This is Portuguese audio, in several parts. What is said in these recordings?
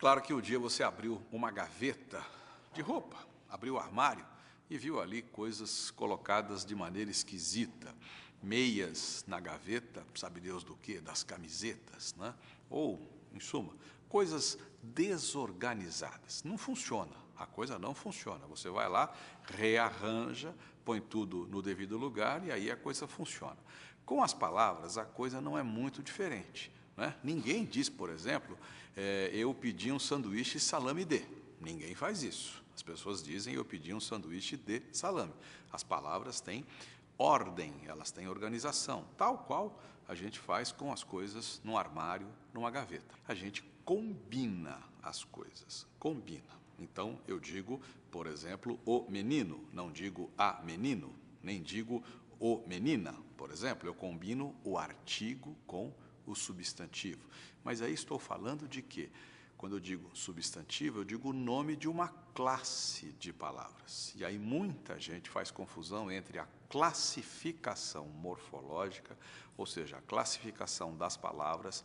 Claro que um dia você abriu uma gaveta de roupa, abriu o armário e viu ali coisas colocadas de maneira esquisita. Meias na gaveta, sabe Deus do quê? Das camisetas, né? Ou, em suma, coisas desorganizadas. Não funciona, a coisa não funciona. Você vai lá, rearranja, põe tudo no devido lugar e aí a coisa funciona. Com as palavras, a coisa não é muito diferente, né? Ninguém diz, por exemplo, eu pedi um sanduíche salame de. Ninguém faz isso. As pessoas dizem, eu pedi um sanduíche de salame. As palavras têm ordem, elas têm organização, tal qual a gente faz com as coisas num armário, numa gaveta. A gente combina as coisas, combina. Então, eu digo, por exemplo, o menino, não digo a menino, nem digo o menina, por exemplo. Eu combino o artigo com o substantivo. Mas aí estou falando de quê? Quando eu digo substantivo, eu digo o nome de uma classe de palavras. E aí muita gente faz confusão entre a classificação morfológica, ou seja, a classificação das palavras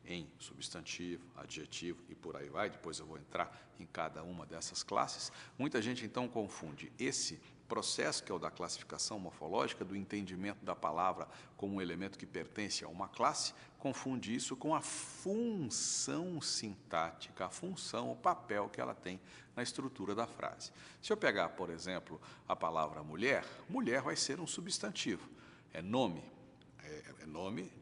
em substantivo, adjetivo e por aí vai. Depois eu vou entrar em cada uma dessas classes. Muita gente então confunde esse processo, que é o da classificação morfológica, do entendimento da palavra como um elemento que pertence a uma classe, confunde isso com a função sintática, a função, o papel que ela tem na estrutura da frase. Se eu pegar, por exemplo, a palavra mulher, mulher vai ser um substantivo, é nome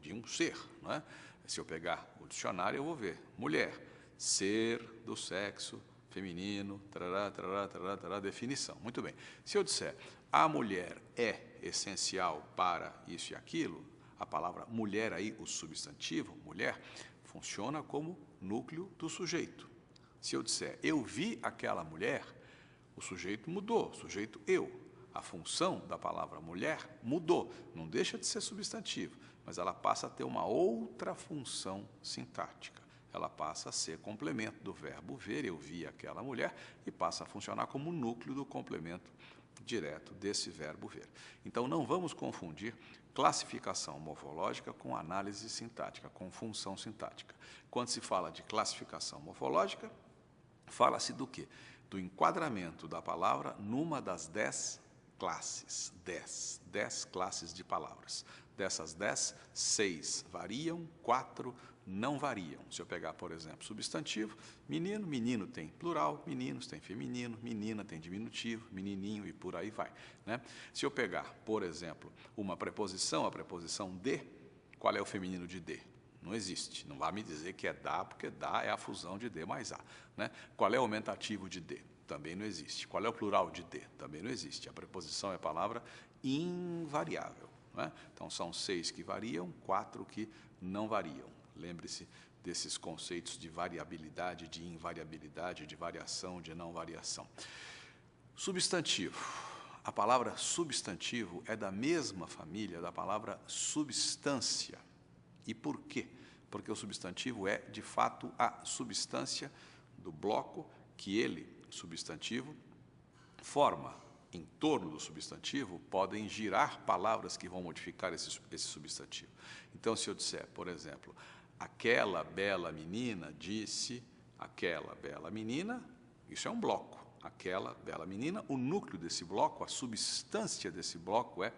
de um ser, não é? Se eu pegar o dicionário, eu vou ver mulher, ser do sexo feminino, tarará, tarará, tarará, tarará, definição. Muito bem. Se eu disser a mulher é essencial para isso e aquilo, a palavra mulher aí, o substantivo, mulher, funciona como núcleo do sujeito. Se eu disser eu vi aquela mulher, o sujeito mudou, o sujeito eu. A função da palavra mulher mudou, não deixa de ser substantivo, mas ela passa a ter uma outra função sintática. Ela passa a ser complemento do verbo ver, eu vi aquela mulher, e passa a funcionar como núcleo do complemento direto desse verbo ver. Então, não vamos confundir classificação morfológica com análise sintática, com função sintática. Quando se fala de classificação morfológica, fala-se do quê? Do enquadramento da palavra numa das 10 classes, 10 classes de palavras. Dessas 10, 6 variam, 4 não variam. Se eu pegar, por exemplo, substantivo, menino, menino tem plural, meninos tem feminino, menina tem diminutivo, menininho e por aí vai, né? Se eu pegar, por exemplo, uma preposição, a preposição de, qual é o feminino de de? Não existe. Não vai me dizer que é dá, porque dá é a fusão de de mais a, né? Qual é o aumentativo de de? Também não existe. Qual é o plural de de? Também não existe. A preposição é a palavra invariável, né? Então, são 6 que variam, 4 que não variam. Lembre-se desses conceitos de variabilidade, de invariabilidade, de variação, de não variação. Substantivo. A palavra substantivo é da mesma família da palavra substância. E por quê? Porque o substantivo é, de fato, a substância do bloco que ele, substantivo, forma. Em torno do substantivo, podem girar palavras que vão modificar esse substantivo. Então, se eu disser, por exemplo, aquela bela menina disse, aquela bela menina, isso é um bloco. Aquela bela menina, o núcleo desse bloco, a substância desse bloco é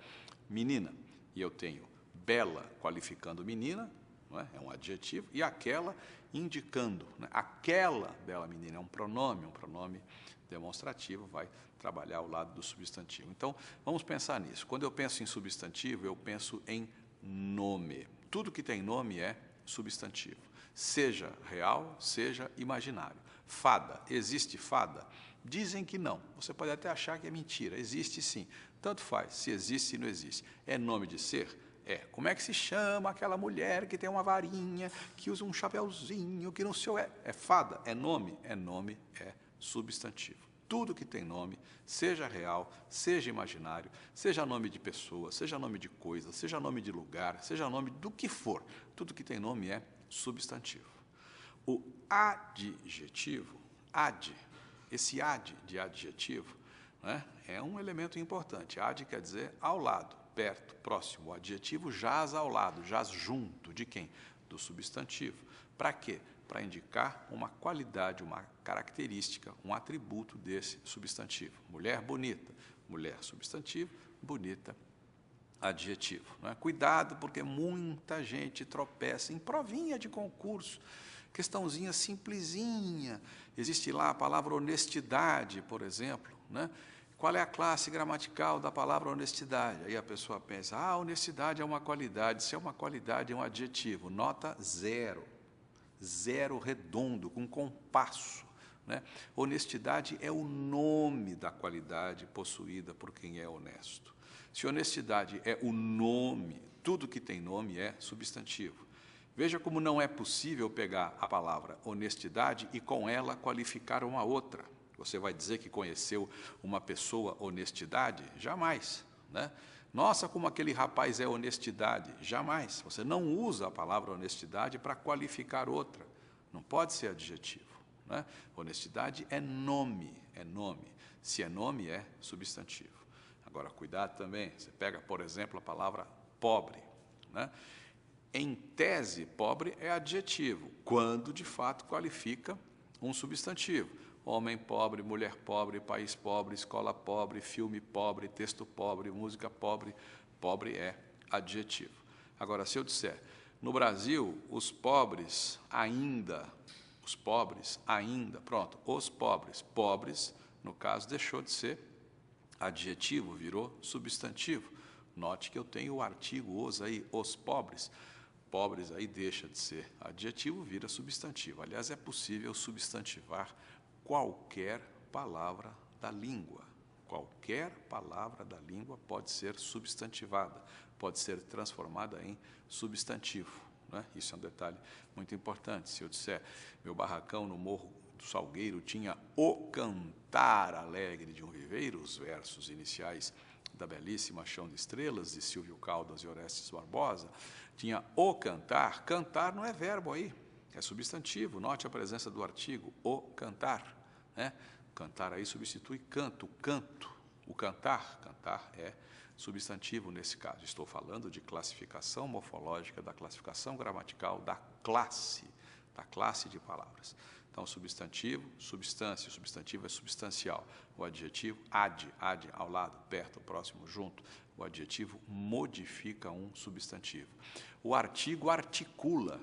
menina. E eu tenho bela qualificando menina, não é? É um adjetivo, e aquela indicando, né? Aquela bela menina é um pronome demonstrativo, vai trabalhar ao lado do substantivo. Então, vamos pensar nisso. Quando eu penso em substantivo, eu penso em nome. Tudo que tem nome é substantivo, seja real, seja imaginário. Fada, existe fada? Dizem que não. Você pode até achar que é mentira. Existe sim. Tanto faz, se existe e não existe. É nome de ser? É. Como é que se chama aquela mulher que tem uma varinha, que usa um chapeuzinho, que não sei o é? É fada? É nome? É nome, é substantivo. Tudo que tem nome, seja real, seja imaginário, seja nome de pessoa, seja nome de coisa, seja nome de lugar, seja nome do que for, tudo que tem nome é substantivo. O adjetivo, esse ad de adjetivo, né, é um elemento importante. Ad quer dizer ao lado, perto, próximo. O adjetivo jaz ao lado, jaz junto de quem? Do substantivo. Para quê? para indicar uma qualidade, uma característica, um atributo desse substantivo. Mulher bonita, mulher substantivo, bonita adjetivo. Não é? Cuidado, porque muita gente tropeça em provinha de concurso, questãozinha simplesinha. Existe lá a palavra honestidade, por exemplo, né? Qual é a classe gramatical da palavra honestidade? Aí a pessoa pensa, honestidade é uma qualidade. Se é uma qualidade, é um adjetivo. Nota 0. 0 redondo, com compasso. Né? Honestidade é o nome da qualidade possuída por quem é honesto. Se honestidade é o nome, tudo que tem nome é substantivo. Veja como não é possível pegar a palavra honestidade e com ela qualificar uma outra. Você vai dizer que conheceu uma pessoa honestidade? Jamais. Né? Nossa, como aquele rapaz é honestidade? Jamais. Você não usa a palavra honestidade para qualificar outra. Não pode ser adjetivo. Né? Honestidade é nome, é nome. Se é nome, é substantivo. Agora, cuidado também. Você pega, por exemplo, a palavra pobre. Né? Em tese, pobre é adjetivo, quando, de fato, qualifica um substantivo. Homem pobre, mulher pobre, país pobre, escola pobre, filme pobre, texto pobre, música pobre. Pobre é adjetivo. Agora, se eu disser, no Brasil, os pobres ainda, pronto, os pobres, no caso, deixou de ser adjetivo, virou substantivo. Note que eu tenho o artigo os aí, os pobres. Pobres aí deixa de ser adjetivo, vira substantivo. Aliás, é possível substantivar qualquer palavra da língua. Qualquer palavra da língua pode ser substantivada, pode ser transformada em substantivo. Né? Isso é um detalhe muito importante. Se eu disser, meu barracão no Morro do Salgueiro tinha o cantar alegre de um viveiro, os versos iniciais da belíssima Chão de Estrelas, de Silvio Caldas e Orestes Barbosa, tinha o cantar. Cantar não é verbo aí, é substantivo. Note a presença do artigo, o cantar. Né? Cantar aí substitui canto, canto. O cantar é substantivo nesse caso. Estou falando de classificação morfológica, da classificação gramatical, da classe de palavras. Então, substantivo, substância, o substantivo é substancial. O adjetivo, ad, ao lado, perto, próximo, junto. O adjetivo modifica um substantivo. O artigo articula.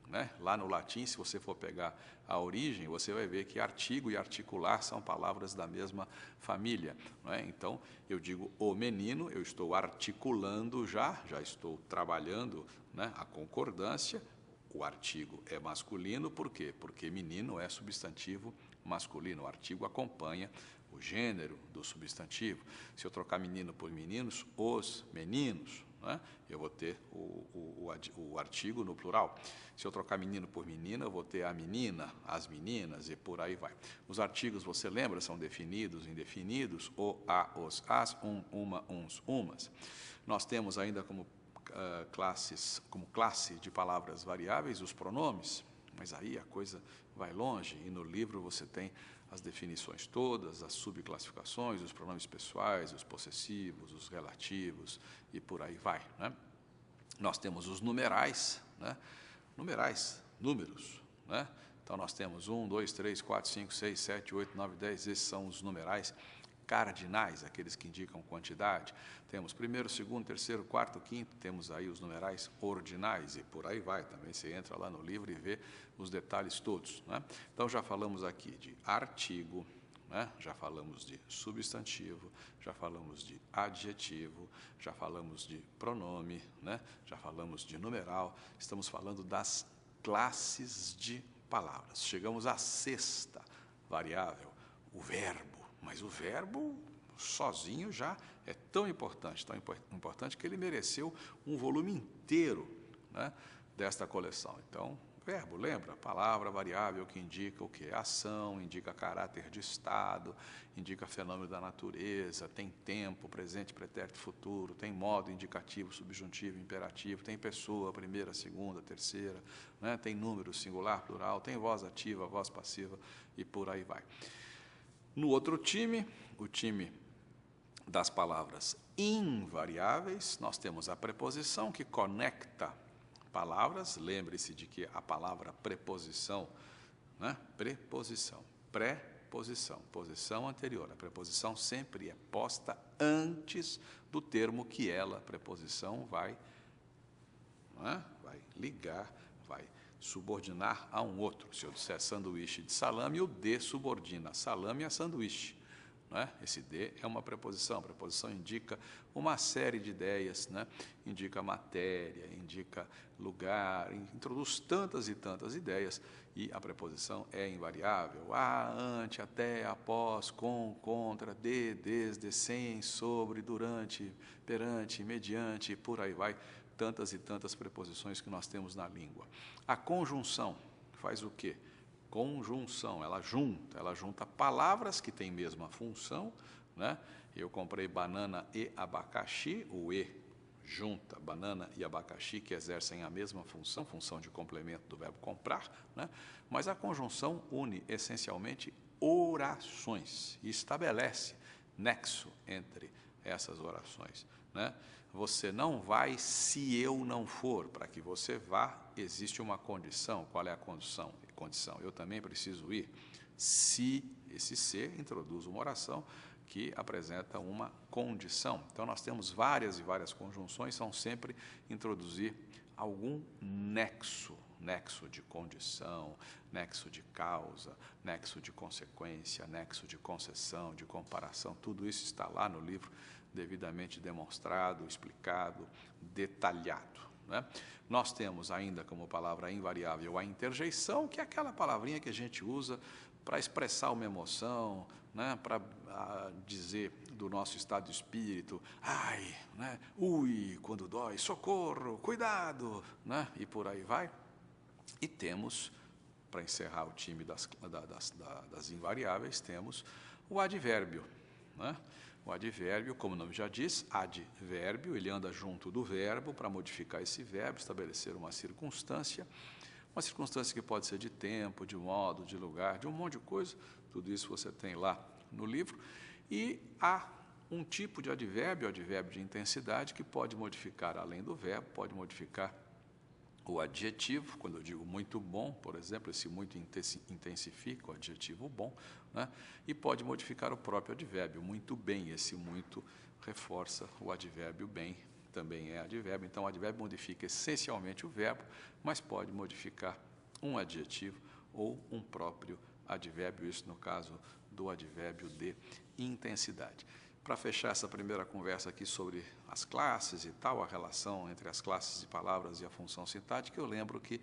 Né? Lá no latim, se você for pegar a origem, você vai ver que artigo e articular são palavras da mesma família. Não é? Então, eu digo o menino, eu estou articulando já estou trabalhando, né, a concordância. O artigo é masculino, por quê? Porque menino é substantivo masculino. O artigo acompanha o gênero do substantivo. Se eu trocar menino por meninos, os meninos, né, eu vou ter o artigo no plural. Se eu trocar menino por menina, eu vou ter a menina, as meninas e por aí vai. Os artigos, você lembra, são definidos, indefinidos, o, a, os, as, uma, uns, umas. Nós temos ainda como classe de palavras variáveis, os pronomes, mas aí a coisa vai longe, e no livro você tem as definições todas, as subclassificações, os pronomes pessoais, os possessivos, os relativos, e por aí vai. Né? Nós temos os numerais, né? Números. Né? Então, nós temos 1, 2, 3, 4, 5, 6, 7, 8, 9, 10, esses são os numerais cardinais, aqueles que indicam quantidade. Temos primeiro, segundo, terceiro, quarto, quinto, temos aí os numerais ordinais, e por aí vai. Também você entra lá no livro e vê os detalhes todos. Né? Então, já falamos aqui de artigo, né? Já falamos de substantivo, já falamos de adjetivo, já falamos de pronome, né? Já falamos de numeral, estamos falando das classes de palavras. Chegamos à sexta variável, o verbo. Mas o verbo sozinho já é tão importante que ele mereceu um volume inteiro, né, desta coleção. Então, verbo, lembra? Palavra variável que indica o quê? Ação, indica caráter de estado, indica fenômeno da natureza, tem tempo, presente, pretérito, futuro, tem modo, indicativo, subjuntivo, imperativo, tem pessoa, primeira, segunda, terceira, né, tem número, singular, plural, tem voz ativa, voz passiva e por aí vai. No outro time, o time das palavras invariáveis, nós temos a preposição que conecta palavras, lembre-se de que a palavra preposição, né? Preposição, pré-posição, posição anterior. A preposição sempre é posta antes do termo que ela, preposição, vai, né? Vai ligar, vai subordinar a um outro. Se eu disser sanduíche de salame, o de subordina salame a sanduíche. Né? Esse de é uma preposição. A preposição indica uma série de ideias, né? Indica matéria, indica lugar, introduz tantas e tantas ideias, e a preposição é invariável. A, ante, até, após, com, contra, de, desde, sem, sobre, durante, perante, mediante, por aí vai. Tantas e tantas preposições que nós temos na língua. A conjunção faz o quê? Conjunção, ela junta palavras que têm mesma função, né? Eu comprei banana e abacaxi, o e junta banana e abacaxi, que exercem a mesma função, função de complemento do verbo comprar, né? Mas a conjunção une essencialmente orações e estabelece nexo entre essas orações, né? Você não vai se eu não for. Para que você vá, existe uma condição. Qual é a condição? Eu também preciso ir. Se esse ser introduz uma oração que apresenta uma condição. Então, nós temos várias e várias conjunções, são sempre introduzir algum nexo, nexo de condição, nexo de causa, nexo de consequência, nexo de concessão, de comparação. Tudo isso está lá no livro, devidamente demonstrado, explicado, detalhado, né? Nós temos ainda como palavra invariável a interjeição, que é aquela palavrinha que a gente usa para expressar uma emoção, né? Para dizer do nosso estado de espírito, ai, né? Ui, quando dói, socorro, cuidado, né? E por aí vai. E temos, para encerrar o time das invariáveis, temos o advérbio, né? O advérbio, como o nome já diz, advérbio, ele anda junto do verbo para modificar esse verbo, estabelecer uma circunstância que pode ser de tempo, de modo, de lugar, de um monte de coisa. Tudo isso você tem lá no livro. E há um tipo de advérbio, o advérbio de intensidade, que pode modificar, além do verbo, pode modificar o adjetivo. Quando eu digo muito bom, por exemplo, esse muito intensifica o adjetivo bom, né? E pode modificar o próprio advérbio, muito bem. Esse muito reforça o advérbio bem, também é advérbio. Então, o advérbio modifica essencialmente o verbo, mas pode modificar um adjetivo ou um próprio advérbio, isso no caso do advérbio de intensidade. Para fechar essa primeira conversa aqui sobre as classes e tal, a relação entre as classes de palavras e a função sintática, eu lembro que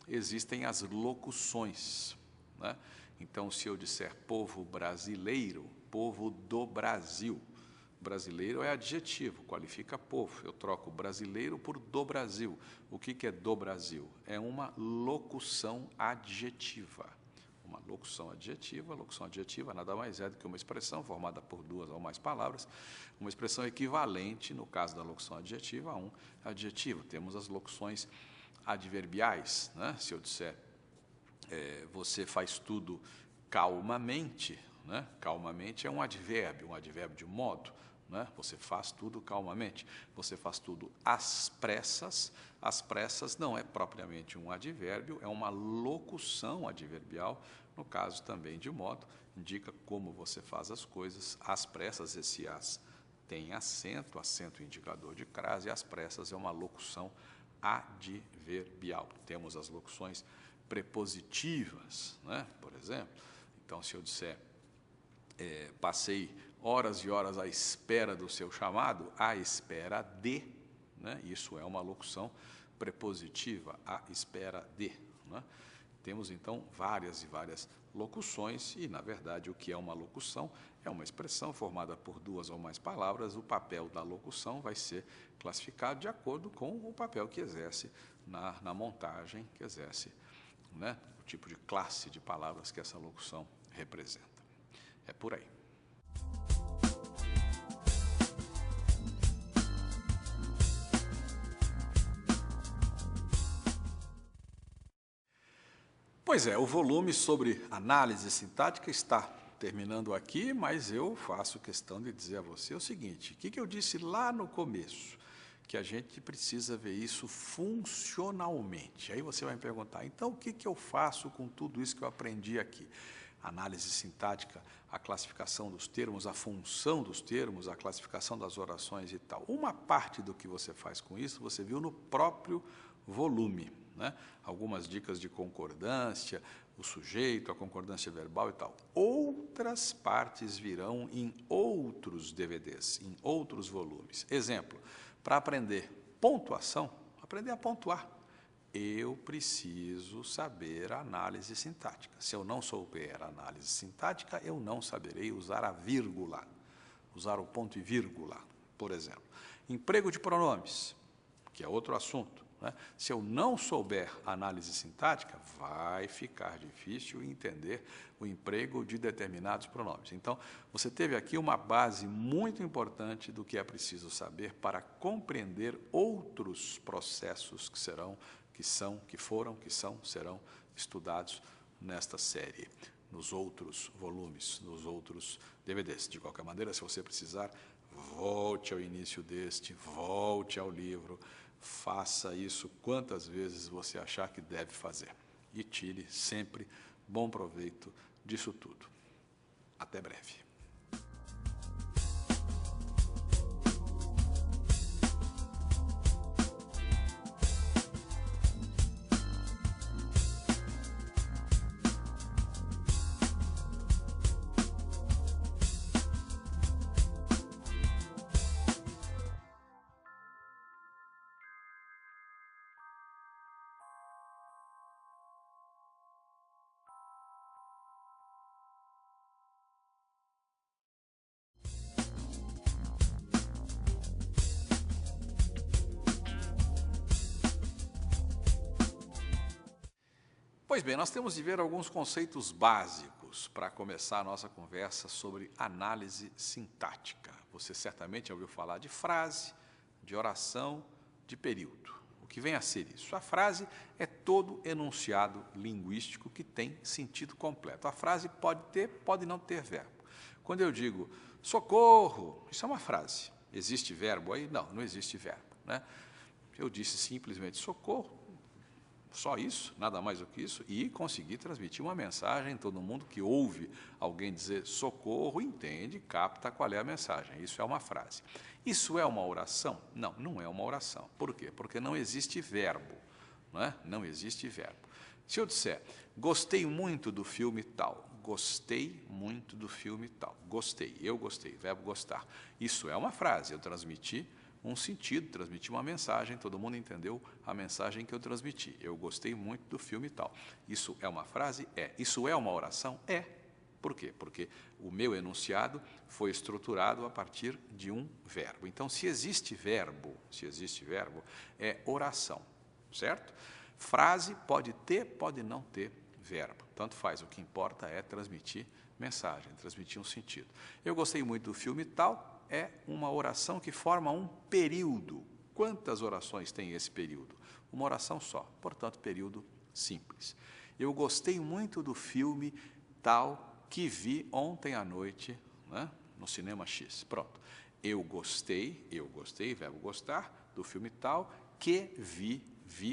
existem as locuções, né? Então, se eu disser povo brasileiro, povo do Brasil, brasileiro é adjetivo, qualifica povo. Eu troco brasileiro por do Brasil. O que é do Brasil? É uma locução adjetiva. Uma locução adjetiva nada mais é do que uma expressão formada por duas ou mais palavras, uma expressão equivalente, no caso da locução adjetiva, a um adjetivo. Temos as locuções adverbiais, né? Se eu disser, você faz tudo calmamente, né? Calmamente é um advérbio de modo, né? Você faz tudo calmamente. Você faz tudo às pressas. Às pressas não é propriamente um advérbio, é uma locução adverbial. No caso também de modo, indica como você faz as coisas. Às pressas, esse as tem acento indicador de crase, e às pressas é uma locução adverbial. Temos as locuções prepositivas, né? Por exemplo, então, se eu disser, passei horas e horas à espera do seu chamado, à espera de, né? Isso é uma locução prepositiva, à espera de, né? Temos, então, várias e várias locuções, e, na verdade, o que é uma locução? É uma expressão formada por duas ou mais palavras. O papel da locução vai ser classificado de acordo com o papel que exerce na montagem, que exerce, né? O tipo de classe de palavras que essa locução representa. É por aí. Pois é, o volume sobre análise sintática está terminando aqui, mas eu faço questão de dizer a você o seguinte: o que eu disse lá no começo? que a gente precisa ver isso funcionalmente. Aí você vai me perguntar, então o que eu faço com tudo isso que eu aprendi aqui? Análise sintática, a classificação dos termos, a função dos termos, a classificação das orações e tal. Uma parte do que você faz com isso, você viu no próprio volume, né? Algumas dicas de concordância, o sujeito, a concordância verbal e tal. Outras partes virão em outros DVDs, em outros volumes. Exemplo, para aprender pontuação, aprender a pontuar, eu preciso saber a análise sintática. Se eu não souber a análise sintática, eu não saberei usar a vírgula, usar o ponto e vírgula, por exemplo. Emprego de pronomes, que é outro assunto, né? Se eu não souber análise sintática, vai ficar difícil entender o emprego de determinados pronomes. Então, você teve aqui uma base muito importante do que é preciso saber para compreender outros processos que serão, serão estudados nesta série, nos outros volumes, nos outros DVDs. De qualquer maneira, se você precisar, volte ao início deste, volte ao livro, faça isso quantas vezes você achar que deve fazer. E tire sempre bom proveito disso tudo. Até breve. Pois bem, nós temos de ver alguns conceitos básicos para começar a nossa conversa sobre análise sintática. Você certamente já ouviu falar de frase, de oração, de período. O que vem a ser isso? A frase é todo enunciado linguístico que tem sentido completo. A frase pode ter, pode não ter verbo. Quando eu digo socorro, isso é uma frase. Existe verbo aí? Não, não existe verbo, né? Eu disse simplesmente socorro, só isso, nada mais do que isso, e consegui transmitir uma mensagem. Todo mundo que ouve alguém dizer socorro entende, capta qual é a mensagem. Isso é uma frase. Isso é uma oração? Não, não é uma oração. Por quê? Porque não existe verbo, não é? Não existe verbo. Se eu disser, gostei muito do filme tal, gostei muito do filme tal, gostei, eu gostei, verbo gostar. Isso é uma frase, eu transmiti um sentido, transmiti uma mensagem, todo mundo entendeu a mensagem que eu transmiti. Eu gostei muito do filme tal. Isso é uma frase? É. Isso é uma oração? É. Por quê? Porque o meu enunciado foi estruturado a partir de um verbo. Então, se existe verbo, é oração, certo? Frase pode ter, pode não ter verbo. Tanto faz, o que importa é transmitir mensagem, transmitir um sentido. Eu gostei muito do filme tal, é uma oração que forma um período. Quantas orações tem esse período? Uma oração só, portanto, período simples. Eu gostei muito do filme tal que vi ontem à noite, né, no cinema X. Pronto. Eu gostei, verbo gostar, do filme tal, que vi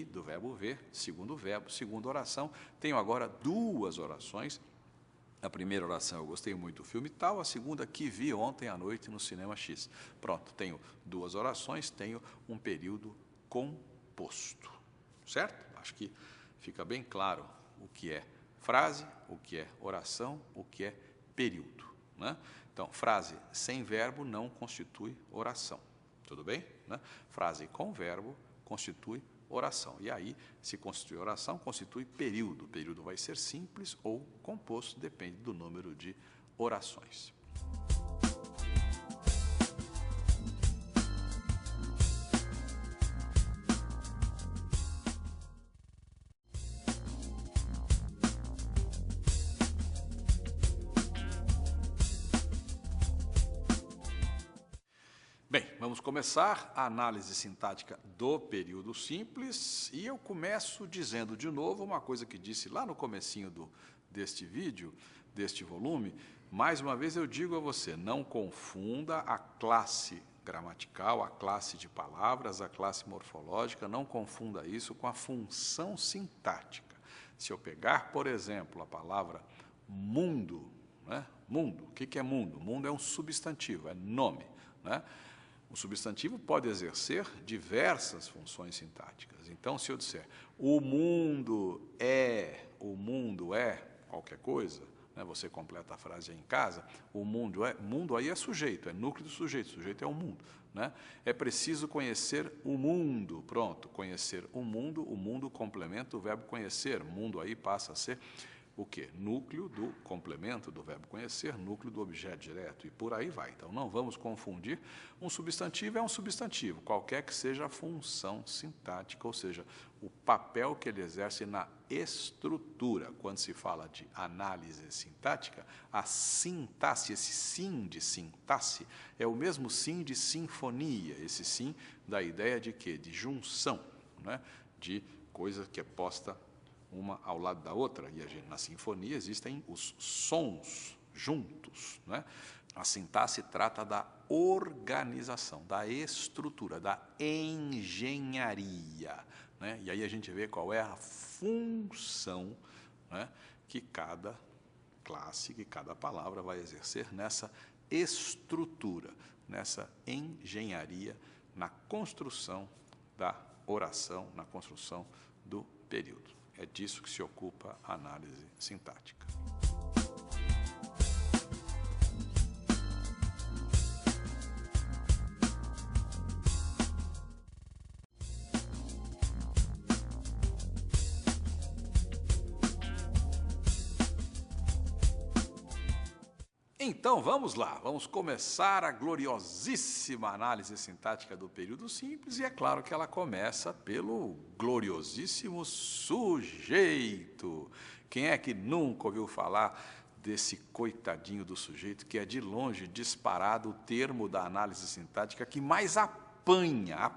do verbo ver, segundo verbo, segunda oração. Tenho agora duas orações. A primeira oração, eu gostei muito do filme tal, a segunda, que vi ontem à noite no cinema X. Pronto, tenho duas orações, tenho um período composto, certo? Acho que fica bem claro o que é frase, o que é oração, o que é período, né? Então, frase sem verbo não constitui oração, tudo bem? Né? Frase com verbo constitui oração. E aí, se constitui oração, constitui período. O período vai ser simples ou composto, depende do número de orações. Bem, vamos começar a análise sintática do período simples, e eu começo dizendo de novo uma coisa que disse lá no comecinho deste vídeo, deste volume. Mais uma vez eu digo a você, não confunda a classe gramatical, a classe de palavras, a classe morfológica. Não confunda isso com a função sintática. Se eu pegar, por exemplo, a palavra mundo, né? Mundo, o que é mundo? Mundo é um substantivo, é nome, né? O substantivo pode exercer diversas funções sintáticas. Então, se eu disser o mundo é qualquer coisa, né, você completa a frase aí em casa, o mundo aí é sujeito, é núcleo do sujeito é o mundo. Né? É preciso conhecer o mundo, pronto, conhecer o mundo complementa o verbo conhecer, mundo aí passa a ser o quê? Núcleo do complemento do verbo conhecer, núcleo do objeto direto, e por aí vai. Então, não vamos confundir, um substantivo é um substantivo, qualquer que seja a função sintática, ou seja, o papel que ele exerce na estrutura. Quando se fala de análise sintática, a sintaxe, esse sim de sintaxe, é o mesmo sim de sinfonia, esse sim da ideia de quê? De junção, né? De coisa que é posta uma ao lado da outra, e na sinfonia existem os sons juntos. Né? A sintaxe trata da organização, da estrutura, da engenharia. Né? E aí a gente vê qual é a função, né, que cada classe, que cada palavra vai exercer nessa estrutura, nessa engenharia, na construção da oração, na construção do período. É disso que se ocupa a análise sintática. Então, vamos lá, vamos começar a gloriosíssima análise sintática do período simples, e é claro que ela começa pelo gloriosíssimo sujeito. Quem é que nunca ouviu falar desse coitadinho do sujeito, que é de longe disparado o termo da análise sintática que mais apanha,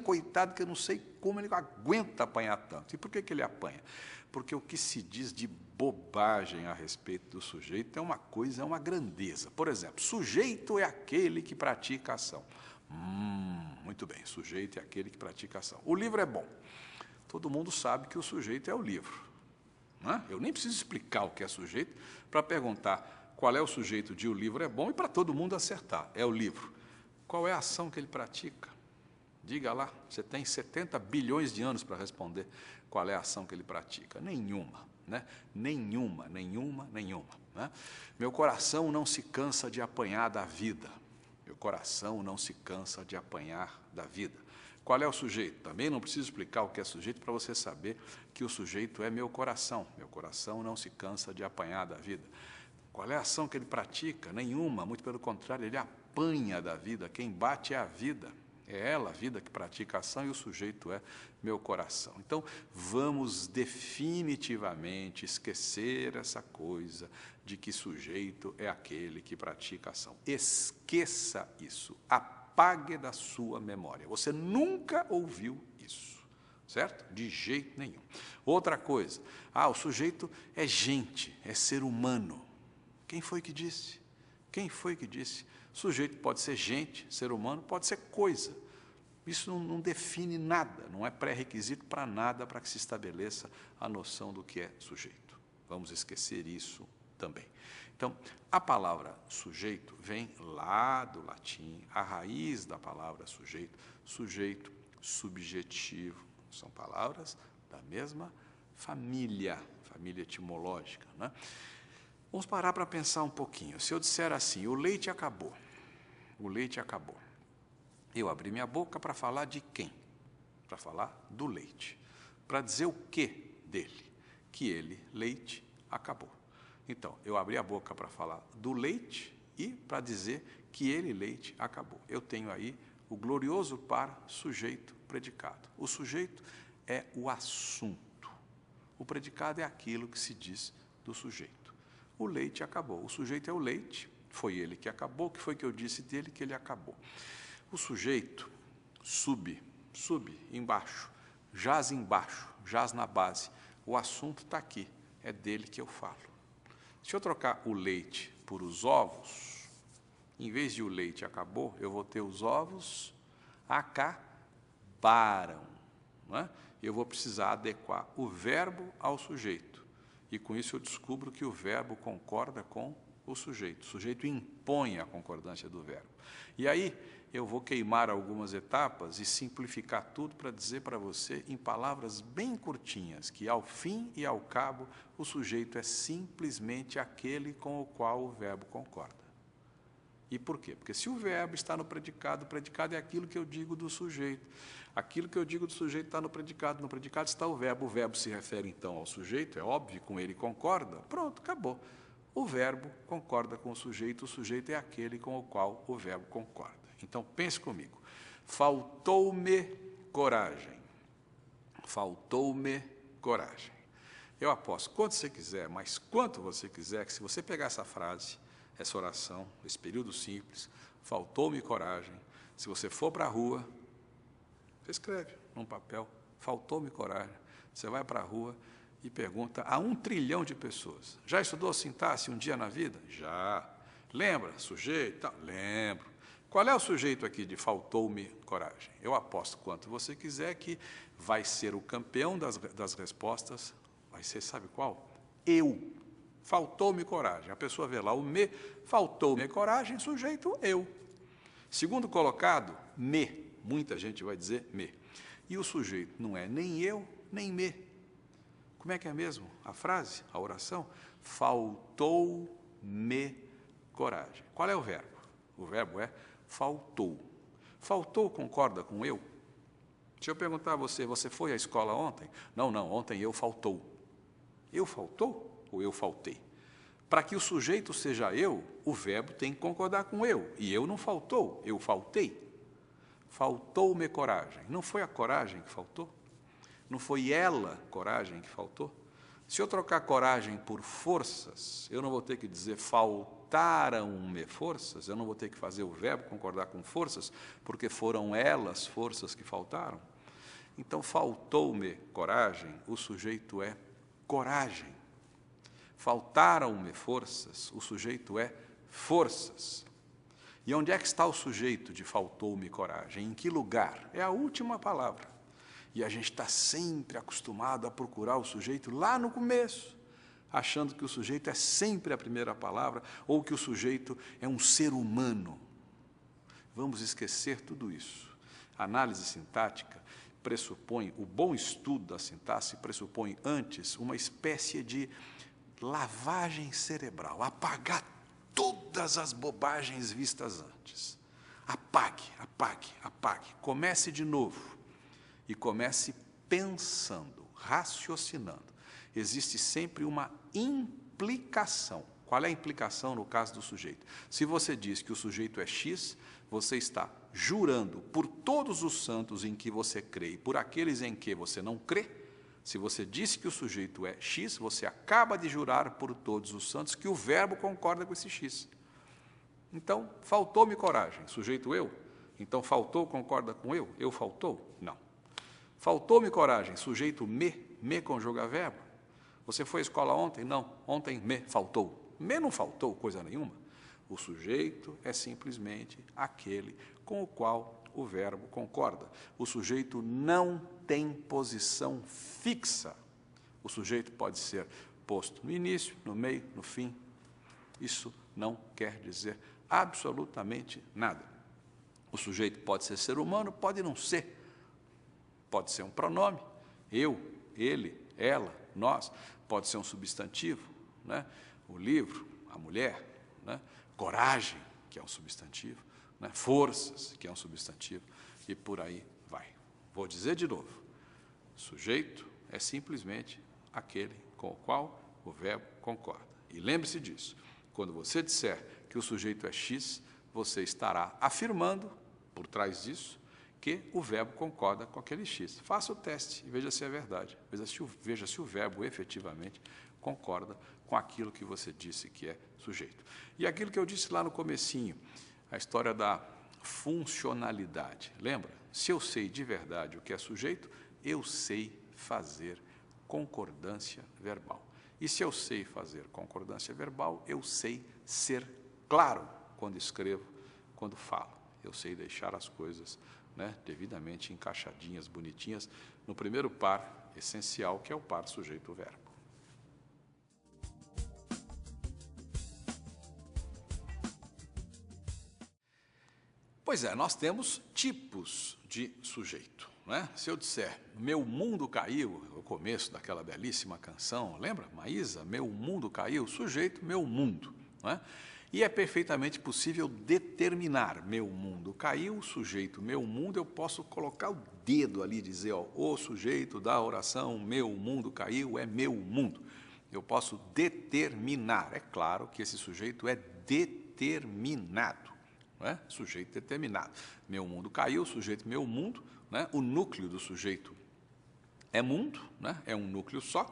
coitado, que eu não sei como ele aguenta apanhar tanto. E por que ele apanha? Porque o que se diz de bobagem a respeito do sujeito é uma coisa, é uma grandeza. Por exemplo, sujeito é aquele que pratica ação. Muito bem, sujeito é aquele que pratica ação. O livro é bom. Todo mundo sabe que o sujeito é o livro. Né? Eu nem preciso explicar o que é sujeito para perguntar qual é o sujeito de o livro é bom e para todo mundo acertar. É o livro. Qual é a ação que ele pratica? Diga lá, você tem 70 bilhões de anos para responder qual é a ação que ele pratica. Nenhuma, né? Nenhuma. Né? Meu coração não se cansa de apanhar da vida. Meu coração não se cansa de apanhar da vida. Qual é o sujeito? Também não preciso explicar o que é sujeito para você saber que o sujeito é meu coração. Meu coração não se cansa de apanhar da vida. Qual é a ação que ele pratica? Nenhuma, muito pelo contrário, ele apanha da vida. Quem bate é a vida. É ela, a vida, que pratica a ação, e o sujeito é meu coração. Então, vamos definitivamente esquecer essa coisa de que sujeito é aquele que pratica a ação. Esqueça isso. Apague da sua memória. Você nunca ouviu isso, certo? De jeito nenhum. Outra coisa, o sujeito é gente, é ser humano. Quem foi que disse? Quem foi que disse? Sujeito pode ser gente, ser humano, pode ser coisa. Isso não define nada, não é pré-requisito para nada para que se estabeleça a noção do que é sujeito. Vamos esquecer isso também. Então, a palavra sujeito vem lá do latim, a raiz da palavra sujeito, subjetivo, são palavras da mesma família etimológica, né? Vamos parar para pensar um pouquinho. Se eu disser assim, o leite acabou, eu abri minha boca para falar de quem? Para falar do leite. Para dizer o que dele? Que ele, leite, acabou. Então, eu abri a boca para falar do leite e para dizer que ele, leite, acabou. Eu tenho aí o glorioso par sujeito, predicado. O sujeito é o assunto. O predicado é aquilo que se diz do sujeito. O leite acabou. O sujeito é o leite, foi ele que acabou. O que foi que eu disse dele? Que ele acabou. O sujeito sube embaixo, jaz na base. O assunto está aqui, é dele que eu falo. Se eu trocar o leite por os ovos, Em vez de o leite acabou, eu vou ter os ovos acabaram. Não é? Eu vou precisar adequar o verbo ao sujeito. E com isso eu descubro que o verbo concorda com o sujeito. O sujeito impõe a concordância do verbo. E aí eu vou queimar algumas etapas e simplificar tudo para dizer para você, em palavras bem curtinhas, que ao fim e ao cabo, o sujeito é simplesmente aquele com o qual o verbo concorda. E por quê? Porque se o verbo está no predicado, o predicado é aquilo que eu digo do sujeito. Aquilo que eu digo do sujeito está no predicado está o verbo se refere então ao sujeito, é óbvio, com ele concorda, pronto, acabou. O verbo concorda com o sujeito é aquele com o qual o verbo concorda. Então, pense comigo. Faltou-me coragem. Faltou-me coragem. Eu aposto quanto você quiser, mas quanto você quiser, que se você pegar essa frase, essa oração, esse período simples, faltou-me coragem, se você for para a rua, você escreve num papel, faltou-me coragem, você vai para a rua e pergunta a 1 trilhão de pessoas, já estudou sintaxe um dia na vida? Já. Lembra? Sujeito? Lembro. Qual é o sujeito aqui de faltou-me coragem? Eu aposto quanto você quiser que vai ser o campeão das respostas, vai ser, sabe qual? Eu. Faltou-me coragem. A pessoa vê lá o me, faltou-me coragem, sujeito eu. Segundo colocado, me. Muita gente vai dizer me. E o sujeito não é nem eu, nem me. Como é que é mesmo a frase, a oração? Faltou-me coragem. Qual é o verbo? O verbo é faltou. Faltou concorda com eu? Deixa eu perguntar a você, você foi à escola ontem? Não, ontem eu faltou. Eu faltou ou eu faltei? Para que o sujeito seja eu, o verbo tem que concordar com eu. E eu não faltou, eu faltei. Faltou-me coragem. Não foi a coragem que faltou? Não foi ela, coragem, que faltou? Se eu trocar coragem por forças, eu não vou ter que dizer faltaram-me forças, eu não vou ter que fazer o verbo concordar com forças, porque foram elas forças que faltaram. Então, faltou-me coragem, o sujeito é coragem. Faltaram-me forças, o sujeito é forças. E onde é que está o sujeito de faltou-me coragem? Em que lugar? É a última palavra. E a gente está sempre acostumado a procurar o sujeito lá no começo, achando que o sujeito é sempre a primeira palavra, ou que o sujeito é um ser humano. Vamos esquecer tudo isso. A análise sintática pressupõe, o bom estudo da sintaxe pressupõe antes uma espécie de lavagem cerebral, apagar todas as bobagens vistas antes. Apague, apague, apague. Comece de novo. E comece pensando, raciocinando. Existe sempre uma implicação. Qual é a implicação no caso do sujeito? Se você diz que o sujeito é X, você está jurando por todos os santos em que você crê e por aqueles em que você não crê. Se você disse que o sujeito é X, você acaba de jurar por todos os santos que o verbo concorda com esse X. Então, faltou-me coragem. Sujeito eu? Então, faltou concorda com eu? Eu faltou? Não. Faltou-me coragem, sujeito me conjuga verbo. Você foi à escola ontem? Não, ontem me faltou. Me não faltou coisa nenhuma. O sujeito é simplesmente aquele com o qual o verbo concorda. O sujeito não tem posição fixa. O sujeito pode ser posto no início, no meio, no fim. Isso não quer dizer absolutamente nada. O sujeito pode ser humano, pode não ser. Pode ser um pronome, eu, ele, ela, nós. Pode ser um substantivo, né? O livro, a mulher, né? Coragem, que é um substantivo, né? Forças, que é um substantivo, e por aí vai. Vou dizer de novo, sujeito é simplesmente aquele com o qual o verbo concorda. E lembre-se disso, quando você disser que o sujeito é X, você estará afirmando, por trás disso, que o verbo concorda com aquele X. Faça o teste e veja se é verdade. Veja se o verbo efetivamente concorda com aquilo que você disse que é sujeito. E aquilo que eu disse lá no comecinho, a história da funcionalidade. Lembra? Se eu sei de verdade o que é sujeito, eu sei fazer concordância verbal. E se eu sei fazer concordância verbal, eu sei ser claro quando escrevo quando falo. Eu sei deixar as coisas, né, devidamente encaixadinhas, bonitinhas, no primeiro par essencial, que é o par sujeito-verbo. Pois é, nós temos tipos de sujeito, né? Se eu disser, meu mundo caiu, o começo daquela belíssima canção, lembra? Maísa, meu mundo caiu, sujeito, meu mundo, né? E é perfeitamente possível determinar, meu mundo caiu, sujeito, meu mundo, eu posso colocar o dedo ali e dizer, ó, o sujeito da oração, meu mundo caiu, é meu mundo. Eu posso determinar, é claro que esse sujeito é determinado. É? Sujeito determinado. Meu mundo caiu, sujeito meu mundo, né? O núcleo do sujeito é mundo, né? É um núcleo só,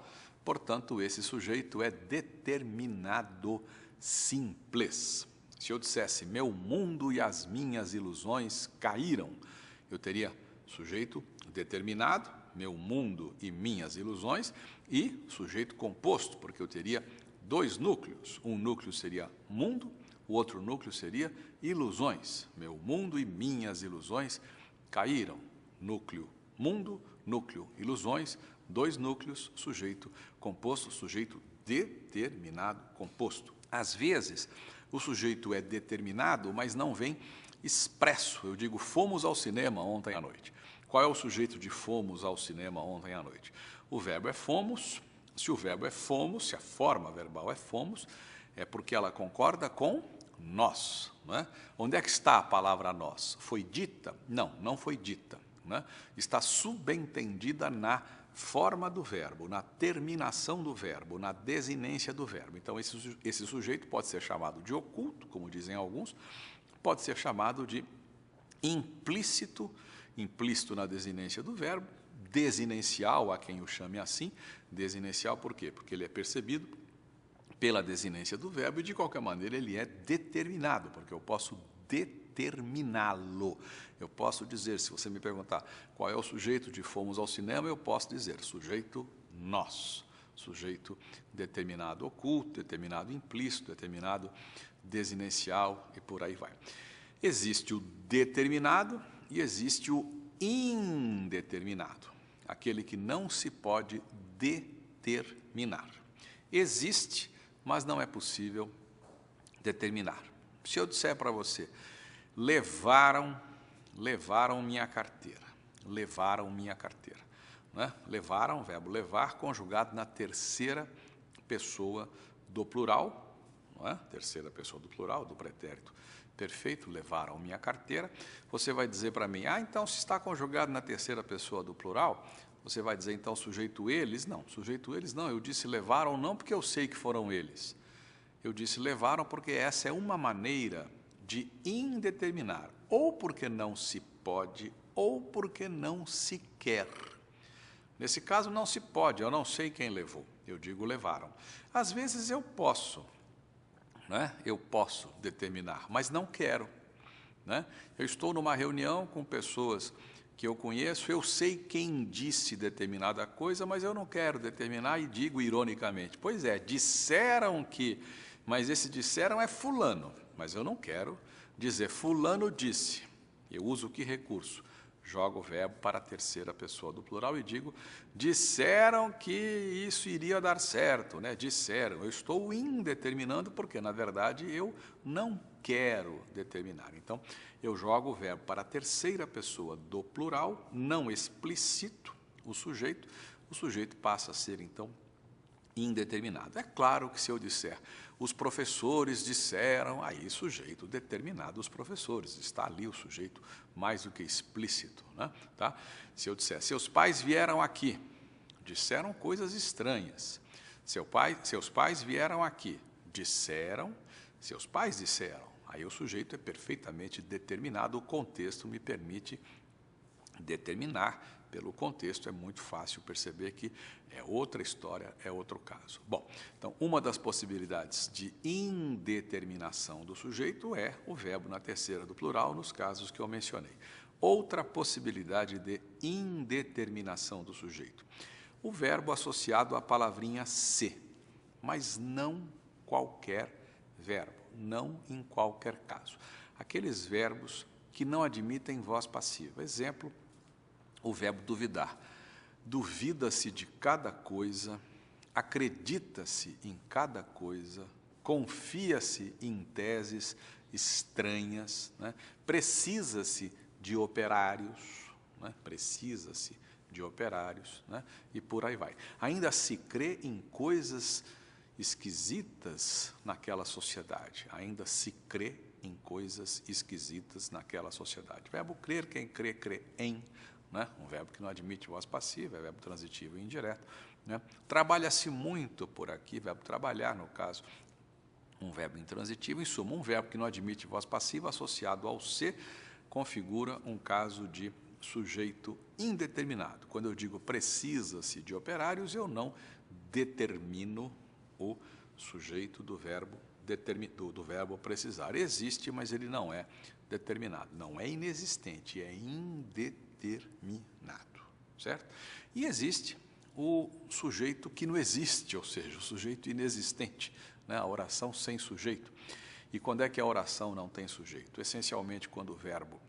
portanto, esse sujeito é determinado simples. Se eu dissesse, meu mundo e as minhas ilusões caíram, eu teria sujeito determinado, meu mundo e minhas ilusões, e sujeito composto, porque eu teria dois núcleos. Um núcleo seria mundo, o outro núcleo seria ilusões. Meu mundo e minhas ilusões caíram. Núcleo mundo, núcleo ilusões, dois núcleos, sujeito composto, sujeito determinado composto. Às vezes, o sujeito é determinado, mas não vem expresso. Eu digo, fomos ao cinema ontem à noite. Qual é o sujeito de fomos ao cinema ontem à noite? O verbo é fomos. Se o verbo é fomos, se a forma verbal é fomos, é porque ela concorda com nós. Não é? Onde é que está a palavra nós? Foi dita? Não, não foi dita. Não é? Está subentendida na forma do verbo, na terminação do verbo, na desinência do verbo. Então, esse sujeito pode ser chamado de oculto, como dizem alguns, pode ser chamado de implícito, implícito na desinência do verbo, desinencial, há quem o chame assim, desinencial por quê? Porque ele é percebido pela desinência do verbo e, de qualquer maneira, ele é determinado, porque eu posso determiná-lo. Eu posso dizer, se você me perguntar qual é o sujeito de fomos ao cinema, eu posso dizer, sujeito nós, sujeito determinado oculto, determinado implícito, determinado desinencial e por aí vai. Existe o determinado e existe o indeterminado, aquele que não se pode determinar. Existe, mas não é possível determinar. Se eu disser para você, levaram minha carteira, levaram minha carteira. Né? Levaram, verbo levar, conjugado na terceira pessoa do plural, não é? Terceira pessoa do plural, do pretérito perfeito, levaram minha carteira. Você vai dizer para mim, então se está conjugado na terceira pessoa do plural, você vai dizer então sujeito eles? Não, sujeito eles não, eu disse levaram não porque eu sei que foram eles. Eu disse levaram porque essa é uma maneira de indeterminar, ou porque não se pode, ou porque não se quer. Nesse caso não se pode, eu não sei quem levou, eu digo levaram. Às vezes eu posso, né? Eu posso determinar, mas não quero. Né? Eu estou numa reunião com pessoas que eu conheço, eu sei quem disse determinada coisa, mas eu não quero determinar e digo ironicamente, pois é, disseram que, mas esse disseram é fulano, mas eu não quero dizer fulano disse. Eu uso que recurso? Jogo o verbo para a terceira pessoa do plural e digo, disseram que isso iria dar certo, né? Disseram, eu estou indeterminando porque, na verdade, eu não quero determinar. Então, eu jogo o verbo para a terceira pessoa do plural, não explicito o sujeito passa a ser, então, indeterminado. É claro que se eu disser, os professores disseram, aí sujeito determinado, os professores, está ali o sujeito mais do que explícito. Né? Tá? Se eu disser, seus pais vieram aqui, disseram coisas estranhas. Seus pais vieram aqui, disseram, seus pais disseram. Aí o sujeito é perfeitamente determinado, o contexto me permite determinar. Pelo contexto, é muito fácil perceber que é outra história, é outro caso. Bom, então, uma das possibilidades de indeterminação do sujeito é o verbo na terceira do plural, nos casos que eu mencionei. Outra possibilidade de indeterminação do sujeito, o verbo associado à palavrinha se, mas não qualquer verbo, não em qualquer caso. aqueles verbos que não admitem voz passiva. Exemplo, o verbo duvidar. Duvida-se de cada coisa, acredita-se em cada coisa, confia-se em teses estranhas, né? Precisa-se de operários, né? Precisa-se de operários, né? E por aí vai. Ainda se crê em coisas esquisitas naquela sociedade, ainda se crê em coisas esquisitas naquela sociedade. Verbo crer, quem crê, crê em, né? Um verbo que não admite voz passiva, é verbo transitivo e indireto, né? Trabalha-se muito por aqui, verbo trabalhar, no caso, um verbo intransitivo. Em suma, um verbo que não admite voz passiva associado ao ser configura um caso de sujeito indeterminado. Quando eu digo precisa-se de operários, eu não determino o sujeito do verbo precisar. Existe, mas ele não é determinado. Não é inexistente, é indeterminado, certo? E existe o sujeito que não existe, ou seja, o sujeito inexistente, né? A oração sem sujeito. E quando é que a oração não tem sujeito? Essencialmente quando o verbo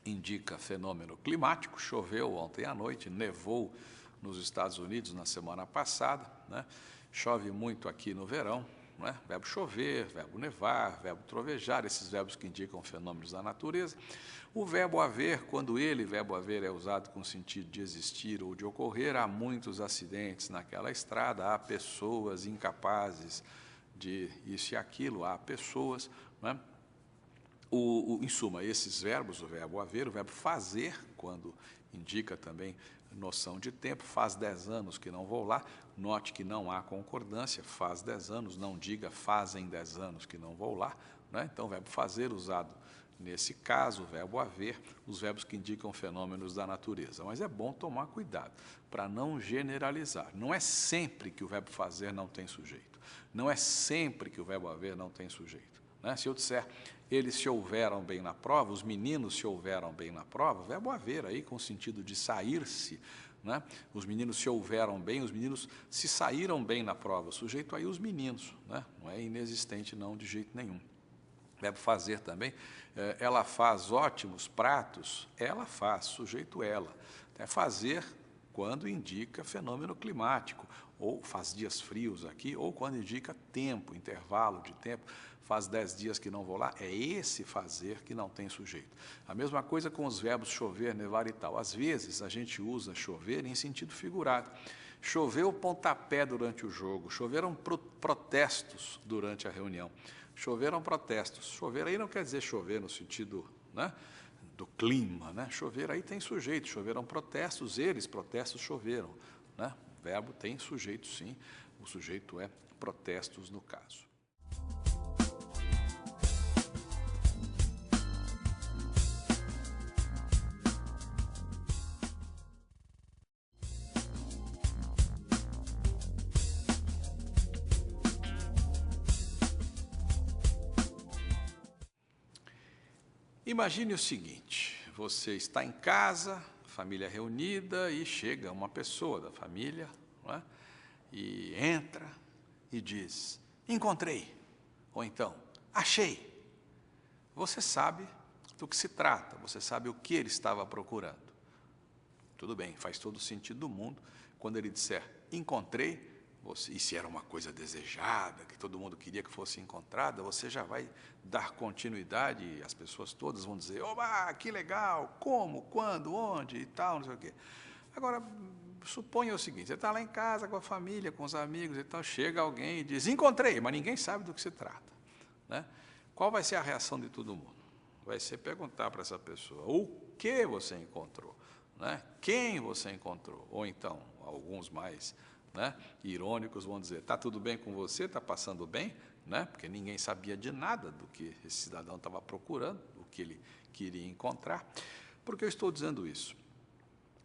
indica fenômeno climático. Choveu ontem à noite, nevou nos Estados Unidos na semana passada, né? Chove muito aqui no verão, né? Verbo chover, verbo nevar, verbo trovejar, esses verbos que indicam fenômenos da natureza. O verbo haver, quando ele, verbo haver, é usado com sentido de existir ou de ocorrer, há muitos acidentes naquela estrada, há pessoas incapazes de isso e aquilo, há pessoas, né? Em suma, esses verbos, o verbo haver, o verbo fazer, quando indica também noção de tempo, faz 10 anos que não vou lá, note que não há concordância, faz 10 anos, não diga fazem 10 anos que não vou lá, né? Então, o verbo fazer usado nesse caso, o verbo haver, os verbos que indicam fenômenos da natureza. Mas é bom tomar cuidado para não generalizar. Não é sempre que o verbo fazer não tem sujeito, não é sempre que o verbo haver não tem sujeito, né? Se eu disser, eles se houveram bem na prova, os meninos se houveram bem na prova, verbo haver aí com o sentido de sair-se, né? Os meninos se houveram bem, os meninos se saíram bem na prova, sujeito aí os meninos, né? Não é inexistente não, de jeito nenhum. Verbo fazer também, ela faz ótimos pratos, ela faz, sujeito ela. É fazer quando indica fenômeno climático, ou faz dias frios aqui, ou quando indica tempo, intervalo de tempo, faz 10 dias que não vou lá, é esse fazer que não tem sujeito. A mesma coisa com os verbos chover, nevar e tal. Às vezes a gente usa chover em sentido figurado. Choveu pontapé durante o jogo, choveram protestos durante a reunião. Choveram protestos. Chover aí não quer dizer chover no sentido, né, do clima, né? Chover aí tem sujeito, choveram protestos, eles, protestos, choveram, né? O verbo tem sujeito, sim, o sujeito é protestos no caso. Imagine o seguinte, você está em casa, família reunida, e chega uma pessoa da família, não é? E entra e diz, encontrei, ou então, achei. Você sabe do que se trata, você sabe o que ele estava procurando. Tudo bem, faz todo o sentido do mundo. Quando ele disser, encontrei, e se era uma coisa desejada, que todo mundo queria que fosse encontrada, você já vai dar continuidade e as pessoas todas vão dizer, oba, que legal, como, quando, onde e tal, não sei o quê. Agora, suponha o seguinte, você está lá em casa com a família, com os amigos e tal, chega alguém e diz, encontrei, mas ninguém sabe do que se trata, né? Qual vai ser a reação de todo mundo? Vai ser perguntar para essa pessoa, o que você encontrou, né? Quem você encontrou? Ou então, alguns mais, né, irônicos vão dizer, está tudo bem com você, está passando bem, né? Porque ninguém sabia de nada do que esse cidadão estava procurando, o que ele queria encontrar. Por que eu estou dizendo isso?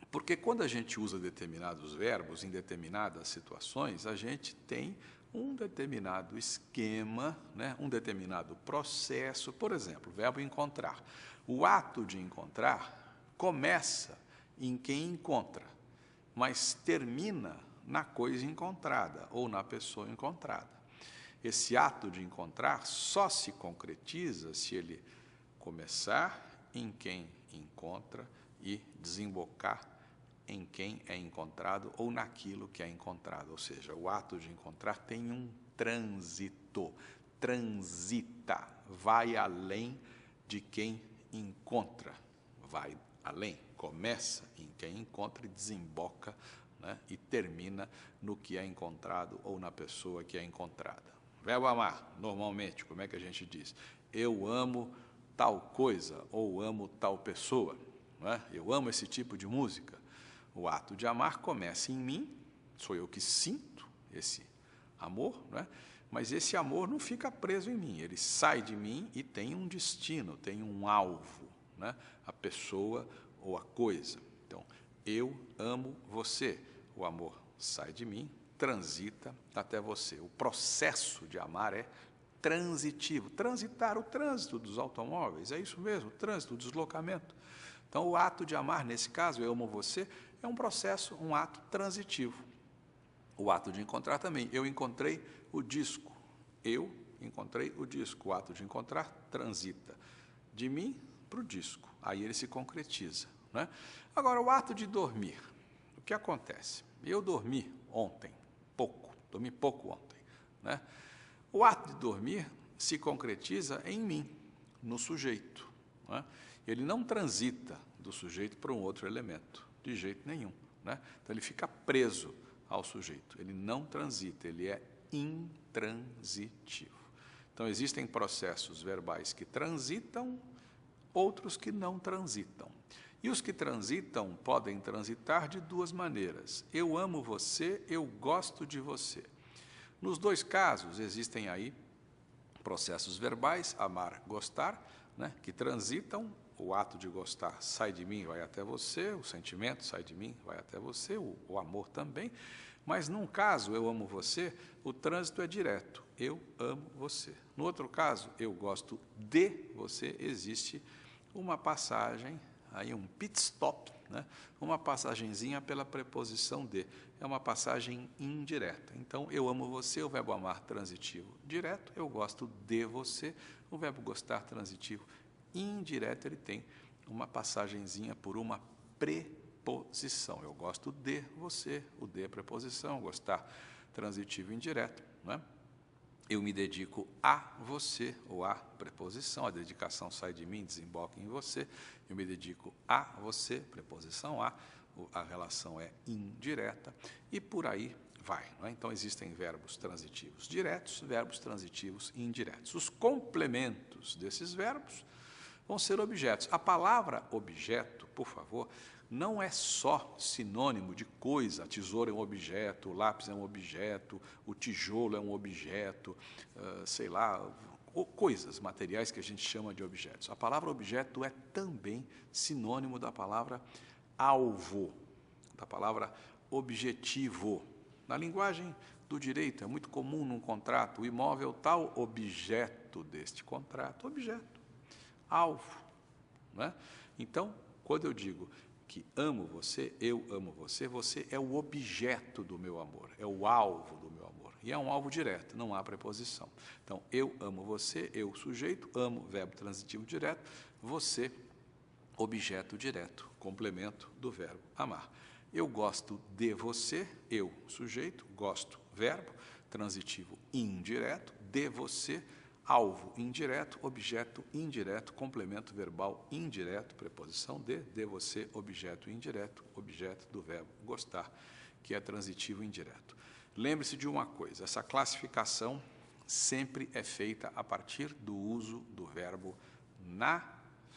Porque quando a gente usa determinados verbos em determinadas situações, a gente tem um determinado esquema, né, um determinado processo. Por exemplo, o verbo encontrar. O ato de encontrar começa em quem encontra, mas termina na coisa encontrada ou na pessoa encontrada. Esse ato de encontrar só se concretiza se ele começar em quem encontra e desembocar em quem é encontrado ou naquilo que é encontrado. Ou seja, o ato de encontrar tem um trânsito, transita, vai além de quem encontra, vai além, começa em quem encontra e desemboca, né, e termina no que é encontrado ou na pessoa que é encontrada. Verbo amar, normalmente, como é que a gente diz? Eu amo tal coisa ou amo tal pessoa, não é? Eu amo esse tipo de música. O ato de amar começa em mim, sou eu que sinto esse amor, não é? Mas esse amor não fica preso em mim, ele sai de mim e tem um destino, tem um alvo, né? A pessoa ou a coisa. Então, eu amo você, o amor sai de mim, transita até você. O processo de amar é transitivo, transitar o trânsito dos automóveis, é isso mesmo, o trânsito, o deslocamento. Então, o ato de amar, nesse caso, eu amo você, é um processo, um ato transitivo. O ato de encontrar também. Eu encontrei o disco. Eu encontrei o disco. O ato de encontrar transita de mim para o disco. Aí ele se concretiza, né? Agora, o ato de dormir. O que acontece? Eu dormi ontem, dormi pouco ontem, né? O ato de dormir se concretiza em mim, no sujeito, né? Ele não transita do sujeito para um outro elemento, de jeito nenhum, né? Então, ele fica preso ao sujeito, ele não transita, ele é intransitivo. Então, existem processos verbais que transitam, outros que não transitam. E os que transitam podem transitar de duas maneiras. Eu amo você, eu gosto de você. Nos dois casos, existem aí processos verbais, amar, gostar, né, que transitam. O ato de gostar sai de mim, vai até você, o sentimento sai de mim, vai até você, o amor também. Mas, num caso, eu amo você, o trânsito é direto, eu amo você. No outro caso, eu gosto de você, existe uma passagem, aí um pit stop, né? Uma passagenzinha pela preposição de. É uma passagem indireta. Então, eu amo você, o verbo amar transitivo direto, eu gosto de você, o verbo gostar transitivo indireto, ele tem uma passagenzinha por uma preposição. Eu gosto de você, o de é preposição, gostar transitivo indireto, né? Eu me dedico a você, ou a preposição, a dedicação sai de mim, desemboca em você, eu me dedico a você, preposição a relação é indireta, e por aí vai, não é? Então, existem verbos transitivos diretos, verbos transitivos indiretos. Os complementos desses verbos vão ser objetos. A palavra objeto, por favor, não é só sinônimo de coisa. A tesoura é um objeto, o lápis é um objeto, o tijolo é um objeto, sei lá, coisas, materiais que a gente chama de objetos. A palavra objeto é também sinônimo da palavra alvo, da palavra objetivo. Na linguagem do direito, é muito comum num contrato, o imóvel tal objeto deste contrato, objeto, alvo, né? Então, quando eu digo que amo você, eu amo você, você é o objeto do meu amor, é o alvo do meu amor. E é um alvo direto, não há preposição. Então, eu amo você, eu sujeito, amo, verbo transitivo direto, você, objeto direto, complemento do verbo amar. Eu gosto de você, eu sujeito, gosto, verbo, transitivo indireto, de você, alvo indireto, objeto indireto, complemento verbal indireto, preposição de você, objeto indireto, objeto do verbo gostar, que é transitivo indireto. Lembre-se de uma coisa, essa classificação sempre é feita a partir do uso do verbo na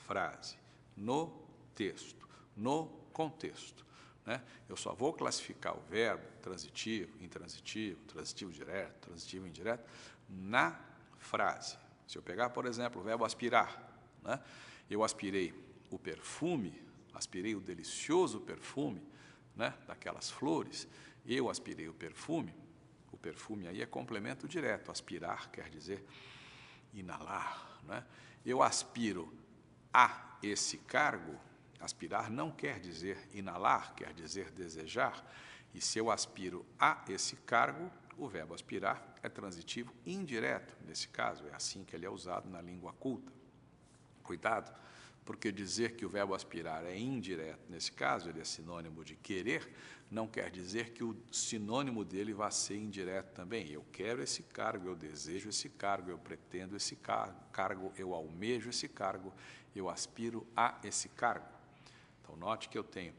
frase, no texto, no contexto, né? Eu só vou classificar o verbo transitivo, intransitivo, transitivo direto, transitivo indireto, na frase. Se eu pegar, por exemplo, o verbo aspirar, né? Eu aspirei o perfume, aspirei o delicioso perfume, né, daquelas flores, eu aspirei o perfume aí é complemento direto, aspirar quer dizer inalar, né? Eu aspiro a esse cargo, aspirar não quer dizer inalar, quer dizer desejar, e se eu aspiro a esse cargo, o verbo aspirar é transitivo indireto, nesse caso, é assim que ele é usado na língua culta. Cuidado, porque dizer que o verbo aspirar é indireto, nesse caso, ele é sinônimo de querer, não quer dizer que o sinônimo dele vá ser indireto também. Eu quero esse cargo, eu desejo esse cargo, eu pretendo esse cargo, eu almejo esse cargo, eu aspiro a esse cargo. Então, note que eu tenho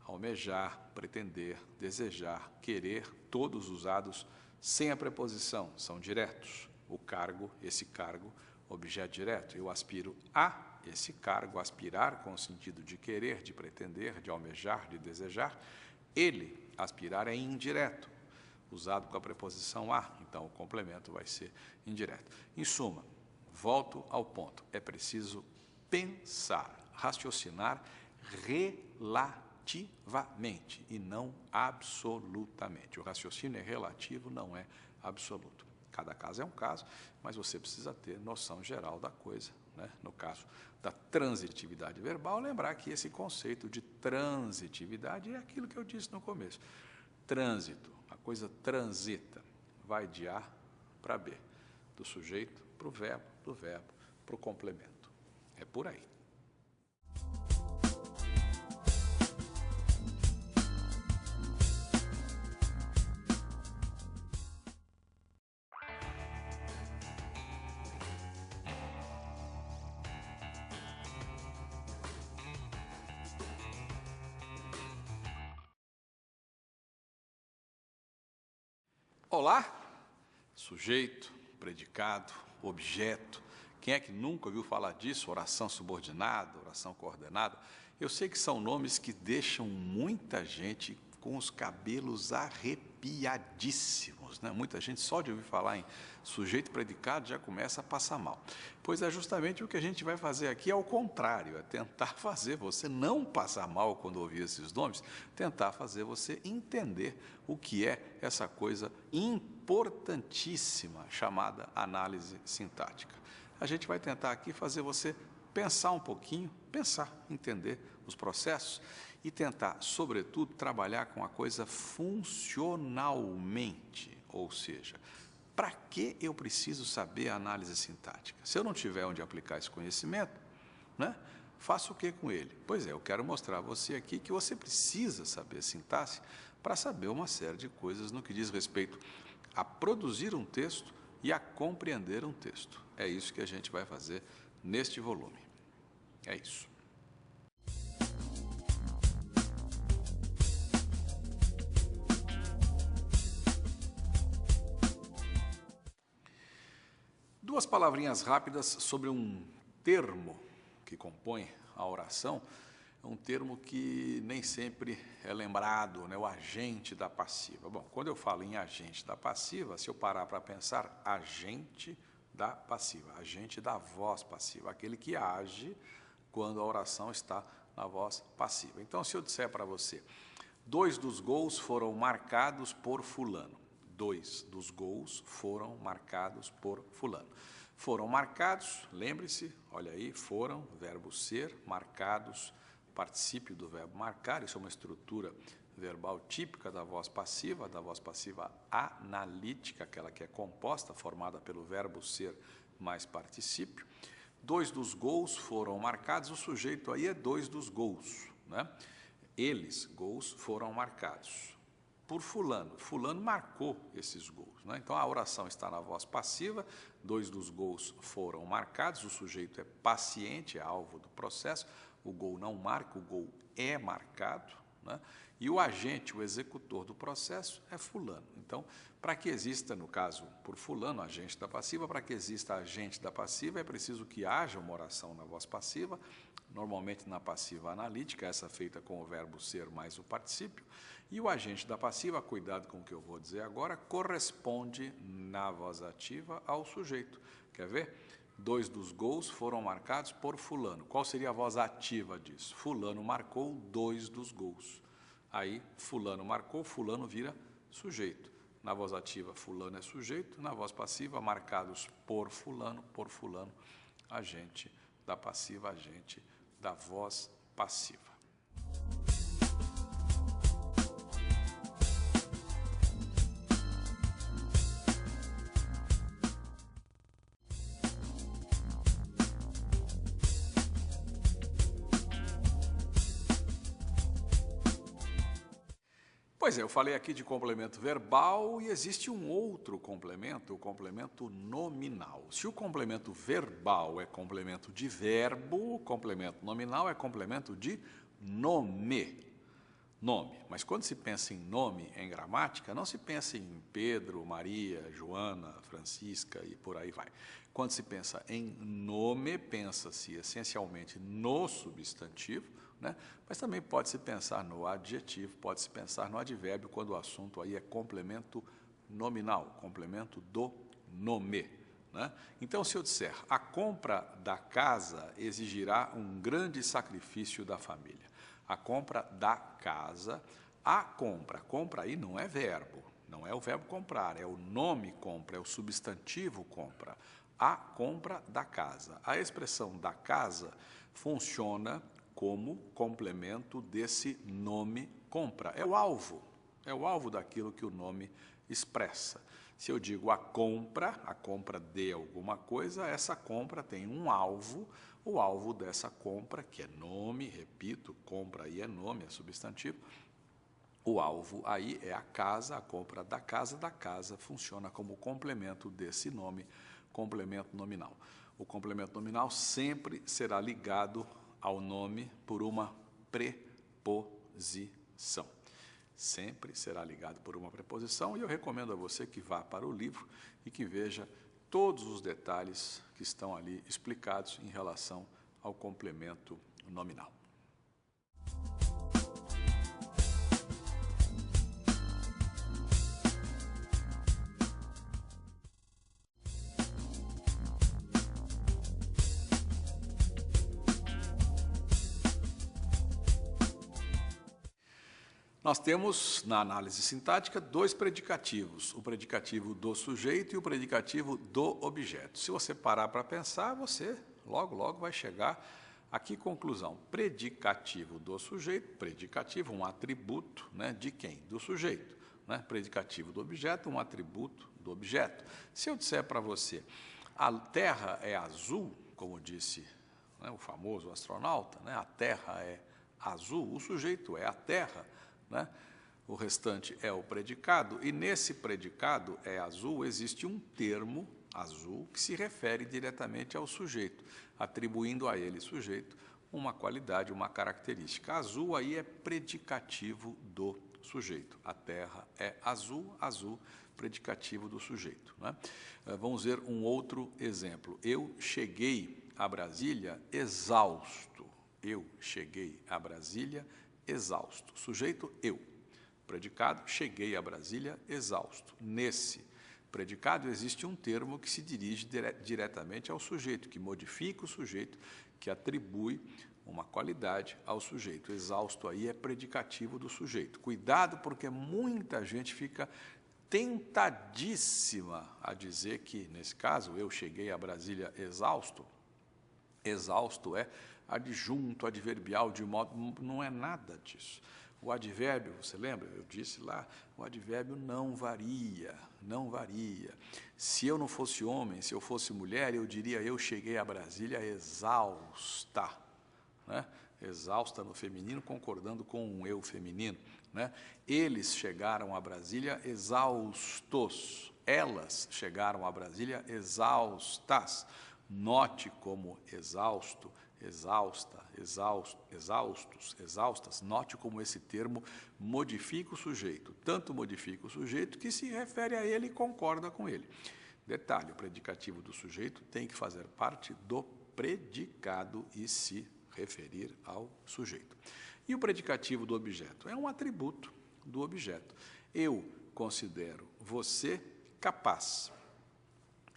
almejar, pretender, desejar, querer, todos usados sem a preposição, são diretos. O cargo, esse cargo, objeto direto. Eu aspiro a esse cargo, aspirar com o sentido de querer, de pretender, de almejar, de desejar. Ele, aspirar, é indireto, usado com a preposição a, então o complemento vai ser indireto. Em suma, volto ao ponto, é preciso pensar, raciocinar relativamente e não absolutamente. O raciocínio é relativo, não é absoluto. Cada caso é um caso, mas você precisa ter noção geral da coisa, né? No caso da transitividade verbal, lembrar que esse conceito de transitividade é aquilo que eu disse no começo. Trânsito, a coisa transita, vai de A para B, do sujeito para o verbo, do verbo para o complemento. É por aí. Olá, sujeito, predicado, objeto. Quem é que nunca ouviu falar disso? Oração subordinada, oração coordenada. Eu sei que são nomes que deixam muita gente com os cabelos arrepiadíssimos, né? Muita gente só de ouvir falar em sujeito predicado já começa a passar mal. Pois é justamente o que a gente vai fazer aqui, ao contrário, é tentar fazer você não passar mal quando ouvir esses nomes, tentar fazer você entender o que é essa coisa importantíssima chamada análise sintática. A gente vai tentar aqui fazer você pensar um pouquinho, entender os processos e tentar, sobretudo, trabalhar com a coisa funcionalmente, ou seja, para que eu preciso saber a análise sintática? Se eu não tiver onde aplicar esse conhecimento, né, faço o que com ele? Pois é, eu quero mostrar a você aqui que você precisa saber sintaxe para saber uma série de coisas no que diz respeito a produzir um texto e a compreender um texto. É isso que a gente vai fazer neste volume. É isso. Duas palavrinhas rápidas sobre um termo que compõe a oração. É um termo que nem sempre é lembrado, né? O agente da passiva. Bom, quando eu falo em agente da passiva, se eu parar para pensar, agente da passiva, agente da voz passiva, aquele que age quando a oração está na voz passiva. Então, se eu disser para você, 2 dos gols foram marcados por fulano. 2 dos gols foram marcados por fulano. Foram marcados, lembre-se, olha aí, foram, verbo ser, marcados, particípio do verbo marcar, isso é uma estrutura verbal típica da voz passiva analítica, aquela que é composta, formada pelo verbo ser mais particípio. 2 dos gols foram marcados, o sujeito aí é 2 dos gols, né? Eles, gols, foram marcados por fulano. Fulano marcou esses gols, né? Então, a oração está na voz passiva, 2 dos gols foram marcados, o sujeito é paciente, é alvo do processo, o gol não marca, o gol é marcado, né? E o agente, o executor do processo é fulano. Então, para que exista, no caso, por fulano, agente da passiva, para que exista agente da passiva, é preciso que haja uma oração na voz passiva, normalmente na passiva analítica, essa feita com o verbo ser mais o particípio, e o agente da passiva, cuidado com o que eu vou dizer agora, corresponde na voz ativa ao sujeito. Quer ver? 2 dos gols foram marcados por fulano. Qual seria a voz ativa disso? Fulano marcou 2 dos gols. Aí, fulano marcou, fulano vira sujeito. Na voz ativa, fulano é sujeito. Na voz passiva, marcados por fulano, agente da passiva, agente da voz passiva. Pois é, eu falei aqui de complemento verbal e existe um outro complemento, o complemento nominal. Se o complemento verbal é complemento de verbo, o complemento nominal é complemento de nome. Nome. Mas quando se pensa em nome em gramática, não se pensa em Pedro, Maria, Joana, Francisca e por aí vai. Quando se pensa em nome, pensa-se essencialmente no substantivo, né? Mas também pode-se pensar no adjetivo, pode-se pensar no advérbio, quando o assunto aí é complemento nominal, complemento do nome, né? Então, se eu disser, a compra da casa exigirá um grande sacrifício da família. A compra da casa, compra aí não é verbo, não é o verbo comprar, é o nome compra, é o substantivo compra. A compra da casa. A expressão da casa funciona como complemento desse nome compra. É o alvo daquilo que o nome expressa. Se eu digo a compra de alguma coisa, essa compra tem um alvo, o alvo dessa compra, que é nome, repito, compra aí é nome, é substantivo, o alvo aí é a casa, a compra da casa funciona como complemento desse nome, complemento nominal. O complemento nominal sempre será ligado ao nome por uma preposição. Sempre será ligado por uma preposição e eu recomendo a você que vá para o livro e que veja todos os detalhes que estão ali explicados em relação ao complemento nominal. Nós temos, na análise sintática, dois predicativos, o predicativo do sujeito e o predicativo do objeto. Se você parar para pensar, você logo vai chegar a que conclusão? Predicativo do sujeito, predicativo, um atributo, né, de quem? Do sujeito. Né? Predicativo do objeto, um atributo do objeto. Se eu disser para você, a Terra é azul, como disse, né, o famoso astronauta, né, a Terra é azul, o sujeito é a Terra, né? O restante é o predicado, e nesse predicado é azul, existe um termo azul que se refere diretamente ao sujeito, atribuindo a ele, sujeito, uma qualidade, uma característica. Azul aí é predicativo do sujeito. A terra é azul, azul, predicativo do sujeito. Né? Vamos ver um outro exemplo. Eu cheguei a Brasília exausto. Eu cheguei a Brasília exausto. Sujeito, eu. Predicado, cheguei a Brasília exausto. Nesse predicado existe um termo que se dirige diretamente ao sujeito, que modifica o sujeito, que atribui uma qualidade ao sujeito. Exausto aí é predicativo do sujeito. Cuidado, porque muita gente fica tentadíssima a dizer que, nesse caso, eu cheguei a Brasília exausto. Exausto é adjunto, adverbial, de modo... Não é nada disso. O advérbio, você lembra? Eu disse lá, o advérbio não varia, não varia. Se eu não fosse homem, se eu fosse mulher, eu diria, eu cheguei a Brasília exausta. Né? Exausta no feminino, concordando com um eu feminino. Né? Eles chegaram a Brasília exaustos. Elas chegaram a Brasília exaustas. Note como exausto, exausta, exaustos, exaustas. Note como esse termo modifica o sujeito. Tanto modifica o sujeito que se refere a ele e concorda com ele. Detalhe, o predicativo do sujeito tem que fazer parte do predicado e se referir ao sujeito. E o predicativo do objeto? É um atributo do objeto. Eu considero você capaz.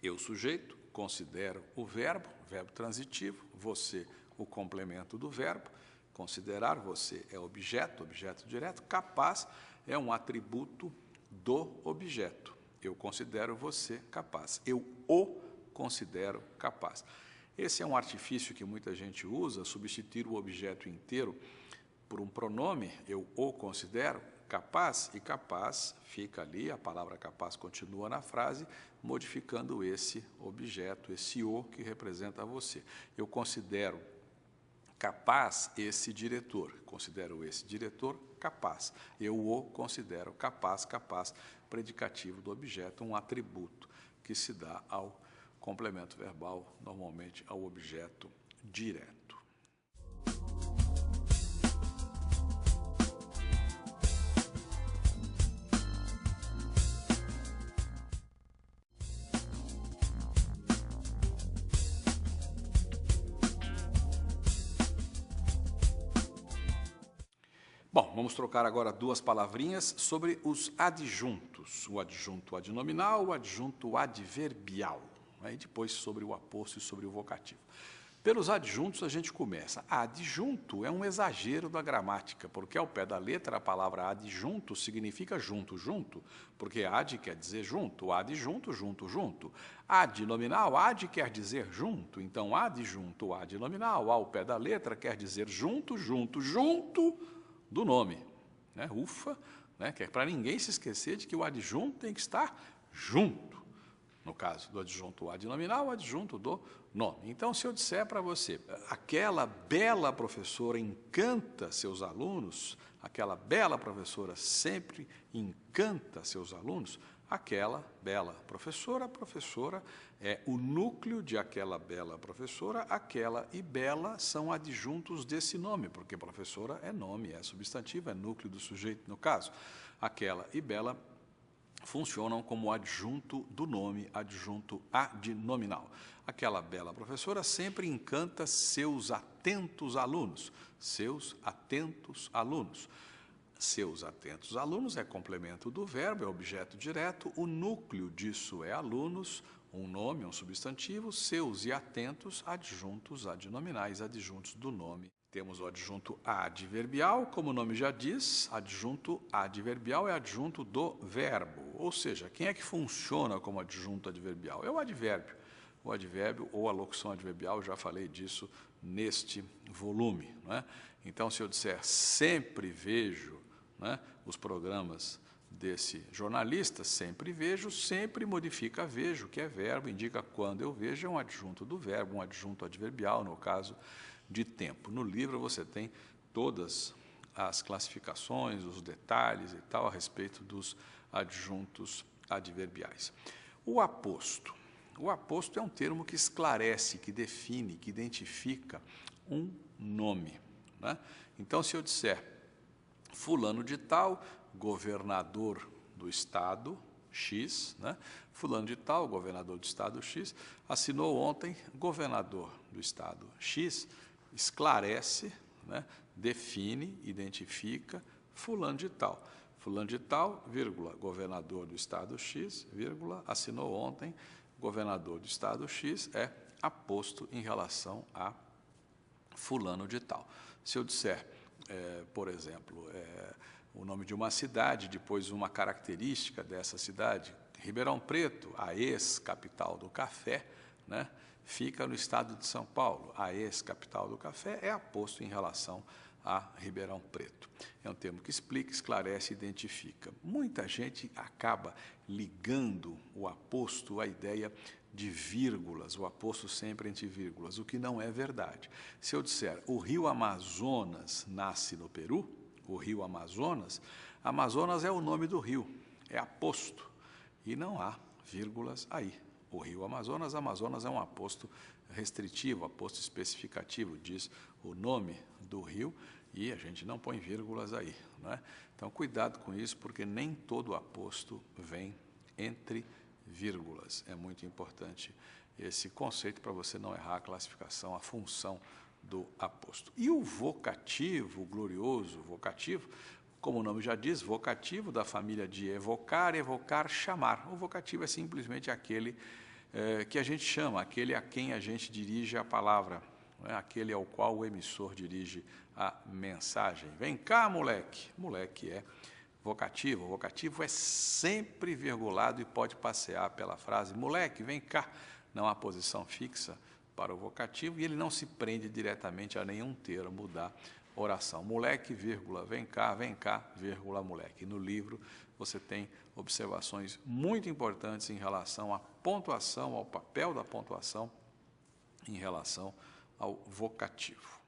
Eu, sujeito, considero o verbo transitivo, você, o complemento do verbo, considerar, você é objeto, objeto direto, capaz é um atributo do objeto. Eu considero você capaz, eu o considero capaz. Esse é um artifício que muita gente usa, substituir o objeto inteiro por um pronome, eu o considero capaz, e capaz fica ali, a palavra capaz continua na frase, modificando esse objeto, esse o que representa você. Eu considero Capaz esse diretor, considero esse diretor capaz. Eu o considero capaz, predicativo do objeto, um atributo que se dá ao complemento verbal, normalmente ao objeto direto. Bom, vamos trocar agora duas palavrinhas sobre os adjuntos, o adjunto adnominal, o adjunto adverbial, né? E depois sobre o aposto e sobre o vocativo. Pelos adjuntos a gente começa. Adjunto é um exagero da gramática, porque ao pé da letra a palavra adjunto significa junto, junto, porque ad quer dizer junto, adjunto, junto, junto. Adnominal, ad quer dizer junto, então adjunto, adnominal, ao pé da letra quer dizer junto, junto, junto do nome, né? Ufa, né? Que é para ninguém se esquecer de que o adjunto tem que estar junto. No caso do adjunto adnominal, o adjunto do nome. Então, se eu disser para você, aquela bela professora encanta seus alunos, aquela bela professora sempre encanta seus alunos, aquela bela professora, professora é o núcleo de aquela bela professora, aquela e bela são adjuntos desse nome, porque professora é nome, é substantivo, é núcleo do sujeito no caso. Aquela e bela funcionam como adjunto do nome, adjunto adnominal. Aquela bela professora sempre encanta seus atentos alunos, seus atentos alunos. Seus atentos alunos é complemento do verbo, é objeto direto, o núcleo disso é alunos, um nome, um substantivo, seus e atentos, adjuntos adnominais, adjuntos do nome. Temos o adjunto adverbial, como o nome já diz, adjunto adverbial é adjunto do verbo, ou seja, quem é que funciona como adjunto adverbial? É o advérbio. O advérbio ou a locução adverbial, já falei disso neste volume, não é? Então, se eu disser sempre vejo, né, os programas desse jornalista, sempre vejo, sempre modifica vejo, que é verbo, indica quando eu vejo, é um adjunto do verbo, um adjunto adverbial, no caso de tempo. No livro você tem todas as classificações, os detalhes e tal a respeito dos adjuntos adverbiais. O aposto. O aposto é um termo que esclarece, que define, que identifica um nome, né? Então, se eu disser fulano de tal, governador do estado X, né? Fulano de tal, governador do estado X, assinou ontem, governador do estado X, esclarece, né? Define, identifica, fulano de tal, vírgula, governador do estado X, vírgula, assinou ontem, governador do estado X, é aposto em relação a fulano de tal. Se eu disser, por exemplo, o nome de uma cidade, depois uma característica dessa cidade, Ribeirão Preto, a ex-capital do café, né, fica no estado de São Paulo. A ex-capital do café é aposto em relação a Ribeirão Preto. É um termo que explica, esclarece, identifica. Muita gente acaba ligando o aposto à ideia de vírgulas, o aposto sempre entre vírgulas, o que não é verdade. Se eu disser o rio Amazonas nasce no Peru, o rio Amazonas, Amazonas é o nome do rio, é aposto, e não há vírgulas aí. O rio Amazonas, Amazonas é um aposto restritivo, aposto especificativo, diz o nome do rio, e a gente não põe vírgulas aí, não é? Então, cuidado com isso, porque nem todo aposto vem entre vírgulas. É muito importante esse conceito para você não errar a classificação, a função do aposto. E o vocativo, o glorioso vocativo, como o nome já diz, vocativo da família de evocar, evocar, chamar. O vocativo é simplesmente aquele que a gente chama, aquele a quem a gente dirige a palavra, não é? Aquele ao qual o emissor dirige a mensagem. Vem cá, moleque. Moleque é vocativo. O vocativo é sempre virgulado e pode passear pela frase moleque, vem cá. Não há posição fixa para o vocativo e ele não se prende diretamente a nenhum termo da oração. Moleque, vírgula, vem cá, vírgula, moleque. No livro você tem observações muito importantes em relação à pontuação, ao papel da pontuação em relação ao vocativo.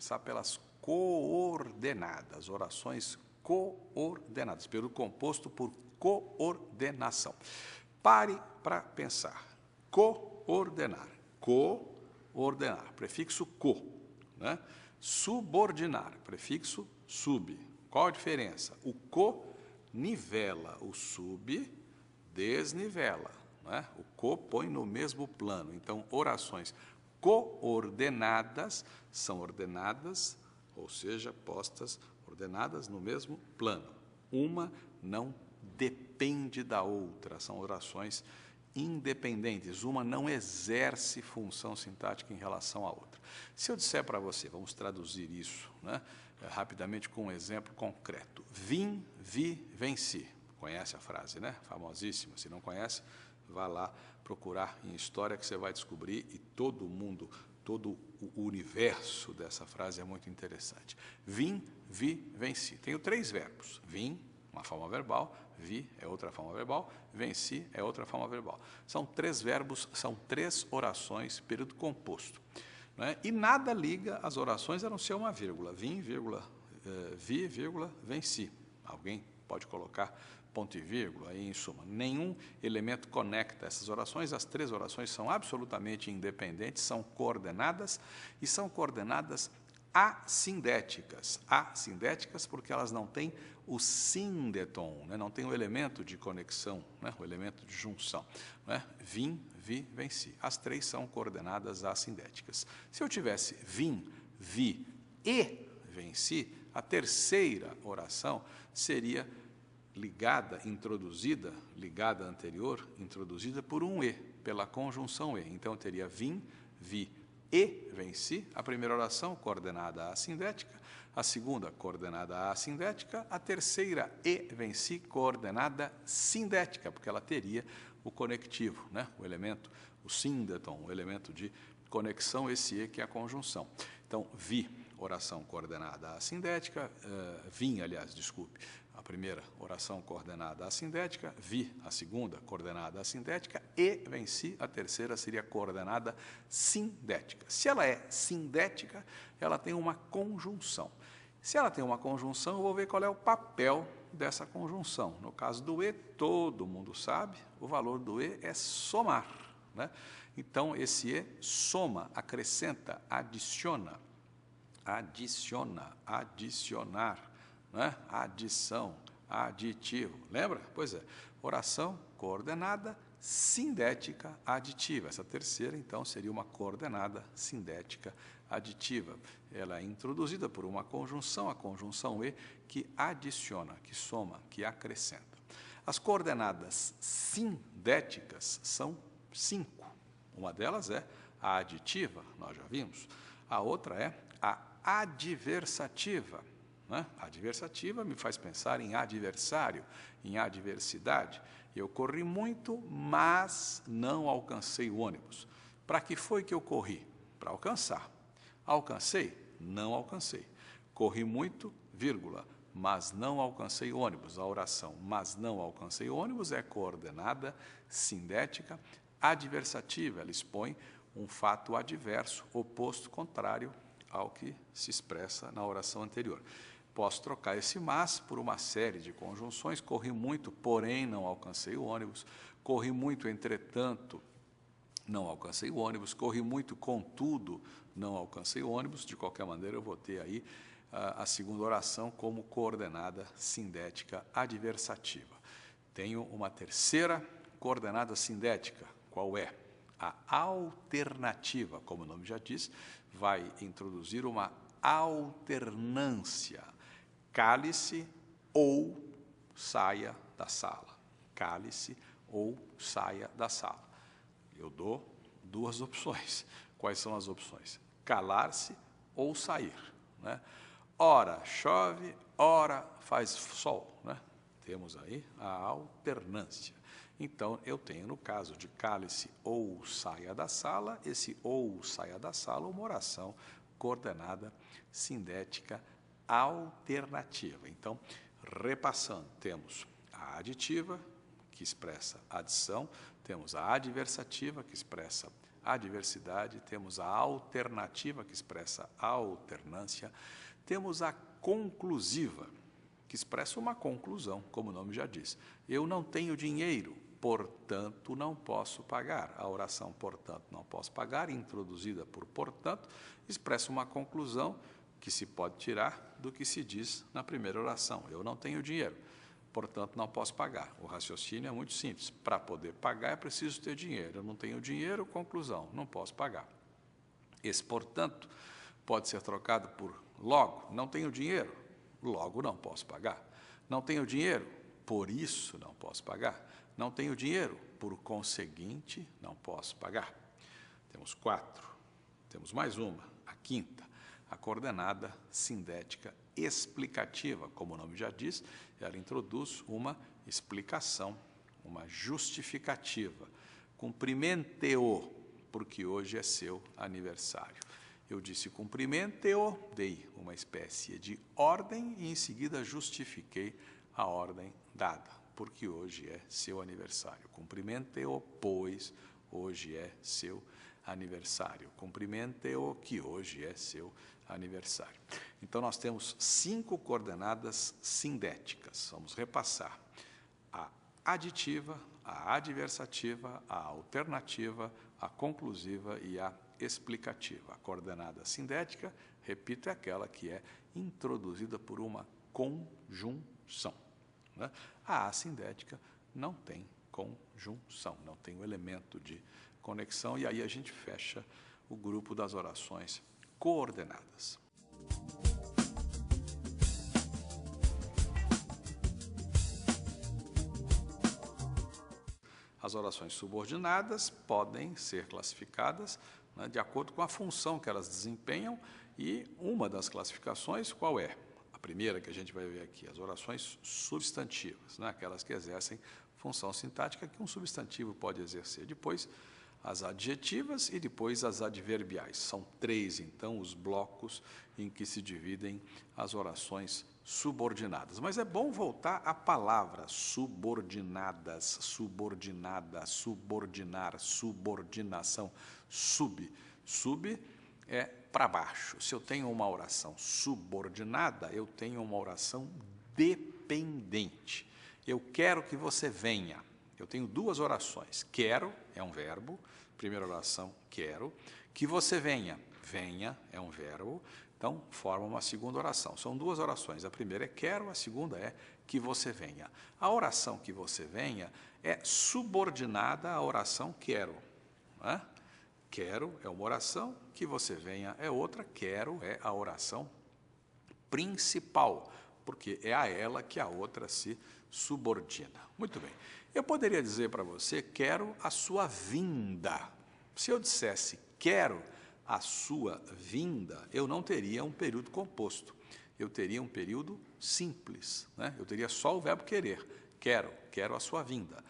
começar pelas coordenadas, orações coordenadas, período composto por coordenação. Pare para pensar. Coordenar, coordenar, prefixo co, né? Subordinar, prefixo sub. Qual a diferença? O co nivela, o sub desnivela, né? O co põe no mesmo plano. Então, orações coordenadas são ordenadas, ou seja, postas, ordenadas no mesmo plano. Uma não depende da outra, são orações independentes, uma não exerce função sintática em relação à outra. Se eu disser para você, vamos traduzir isso, né, rapidamente com um exemplo concreto. Vim, vi, venci. Conhece a frase, né? Famosíssima. Se não conhece, vá lá procurar em história que você vai descobrir, e todo mundo, todo o universo dessa frase é muito interessante. Vim, vi, venci. Tenho 3 verbos. Vim, uma forma verbal, vi é outra forma verbal, venci é outra forma verbal. São 3 verbos, são 3 orações, período composto, né? E nada liga as orações a não ser uma vírgula. Vim, vírgula, vi, vírgula, venci. Alguém pode colocar ponto e vírgula, aí, em suma. Nenhum elemento conecta essas orações. As 3 orações são absolutamente independentes, são coordenadas e são coordenadas assindéticas. Assindéticas porque elas não têm o síndeton, né? Não tem o elemento de conexão, né? O elemento de junção, né? Vim, vi, venci. As 3 são coordenadas assindéticas. Se eu tivesse vim, vi e venci, a terceira oração seria ligada, introduzida, ligada anterior, introduzida por um e, pela conjunção e. Então, eu teria vim, vi e venci. A primeira oração, coordenada assindética. A segunda, coordenada assindética. A terceira, e venci, coordenada sindética, porque ela teria o conectivo, né? O elemento, o síndeton, o elemento de conexão, esse e que é a conjunção. Então, vi, oração coordenada assindética, vim, aliás, desculpe, a primeira oração coordenada assindética, vi, a segunda coordenada assindética, e venci, a terceira seria coordenada sindética. Se ela é sindética, ela tem uma conjunção. Se ela tem uma conjunção, eu vou ver qual é o papel dessa conjunção. No caso do e, todo mundo sabe, o valor do e é somar, né? Então, esse e soma, acrescenta, adiciona, adicionar, né? Adição, aditivo. Lembra? Pois é. Oração coordenada sindética aditiva. Essa terceira, então, seria uma coordenada sindética aditiva. Ela é introduzida por uma conjunção, a conjunção e, que adiciona, que soma, que acrescenta. As coordenadas sindéticas são 5. Uma delas é a aditiva, nós já vimos. A outra é a adversativa, né? A adversativa me faz pensar em adversário, em adversidade. Eu corri muito, mas não alcancei o ônibus. Para que foi que eu corri? Para alcançar. Alcancei? Não alcancei. Corri muito, vírgula, mas não alcancei o ônibus. A oração mas não alcancei o ônibus é coordenada sindética adversativa. Ela expõe um fato adverso, oposto, contrário ao que se expressa na oração anterior. Posso trocar esse mas por uma série de conjunções. Corri muito, porém não alcancei o ônibus. Corri muito, entretanto, não alcancei o ônibus. Corri muito, contudo, não alcancei o ônibus. De qualquer maneira, eu vou ter aí a segunda oração como coordenada sindética adversativa. Tenho uma terceira coordenada sindética. Qual é? A alternativa, como o nome já diz, vai introduzir uma alternância. Cale-se ou saia da sala. Cale-se ou saia da sala. Eu dou 2 opções. Quais são as opções? Calar-se ou sair, né? Ora chove, ora faz sol, né? Temos aí a alternância. Então, eu tenho, no caso de cale-se ou saia da sala, esse ou saia da sala, uma oração coordenada sindética alternativa. Então, repassando, temos a aditiva, que expressa adição, temos a adversativa, que expressa adversidade, temos a alternativa, que expressa alternância, temos a conclusiva, que expressa uma conclusão, como o nome já diz. Eu não tenho dinheiro, portanto, não posso pagar. A oração, portanto, não posso pagar, introduzida por portanto, expressa uma conclusão que se pode tirar do que se diz na primeira oração. Eu não tenho dinheiro, portanto, não posso pagar. O raciocínio é muito simples. Para poder pagar, é preciso ter dinheiro. Eu não tenho dinheiro, conclusão, não posso pagar. Esse, portanto, pode ser trocado por logo, não tenho dinheiro, logo não posso pagar. Não tenho dinheiro, por isso não posso pagar. Não tenho dinheiro, por conseguinte, não posso pagar. Temos 4, temos mais uma, a quinta, a coordenada sindética explicativa. Como o nome já diz, ela introduz uma explicação, uma justificativa. Cumprimente-o, porque hoje é seu aniversário. Eu disse cumprimente-o, dei uma espécie de ordem e em seguida justifiquei a ordem dada, porque hoje é seu aniversário. Cumprimente-o, pois hoje é seu aniversário. Cumprimente-o, que hoje é seu aniversário. Então, nós temos 5 coordenadas sindéticas. Vamos repassar. A aditiva, a adversativa, a alternativa, a conclusiva e a explicativa. A coordenada sindética, repito, é aquela que é introduzida por uma conjunção, né? A assindética não tem conjunção, não tem o elemento de conexão, e aí a gente fecha o grupo das orações coordenadas. As orações subordinadas podem ser classificadas, né, de acordo com a função que elas desempenham, e uma das classificações, qual é? A primeira que a gente vai ver aqui, as orações substantivas, né, aquelas que exercem função sintática que um substantivo pode exercer. Depois, as adjetivas e depois as adverbiais. São 3, então, os blocos em que se dividem as orações subordinadas. Mas é bom voltar à palavra subordinadas, subordinada, subordinar, subordinação, sub. Sub é para baixo. Se eu tenho uma oração subordinada, eu tenho uma oração dependente. Eu quero que você venha. Eu tenho 2 orações. Quero é um verbo, primeira oração, quero. Que você venha. Venha é um verbo. Então, forma uma segunda oração. São 2 orações. A primeira é quero, a segunda é que você venha. A oração que você venha é subordinada à oração quero, né? Quero é uma oração, que você venha é outra, quero é a oração principal, porque é a ela que a outra se subordina. Muito bem. Eu poderia dizer para você, quero a sua vinda. Se eu dissesse quero a sua vinda, eu não teria um período composto. Eu teria um período simples, né? Eu teria só o verbo querer. Quero a sua vinda.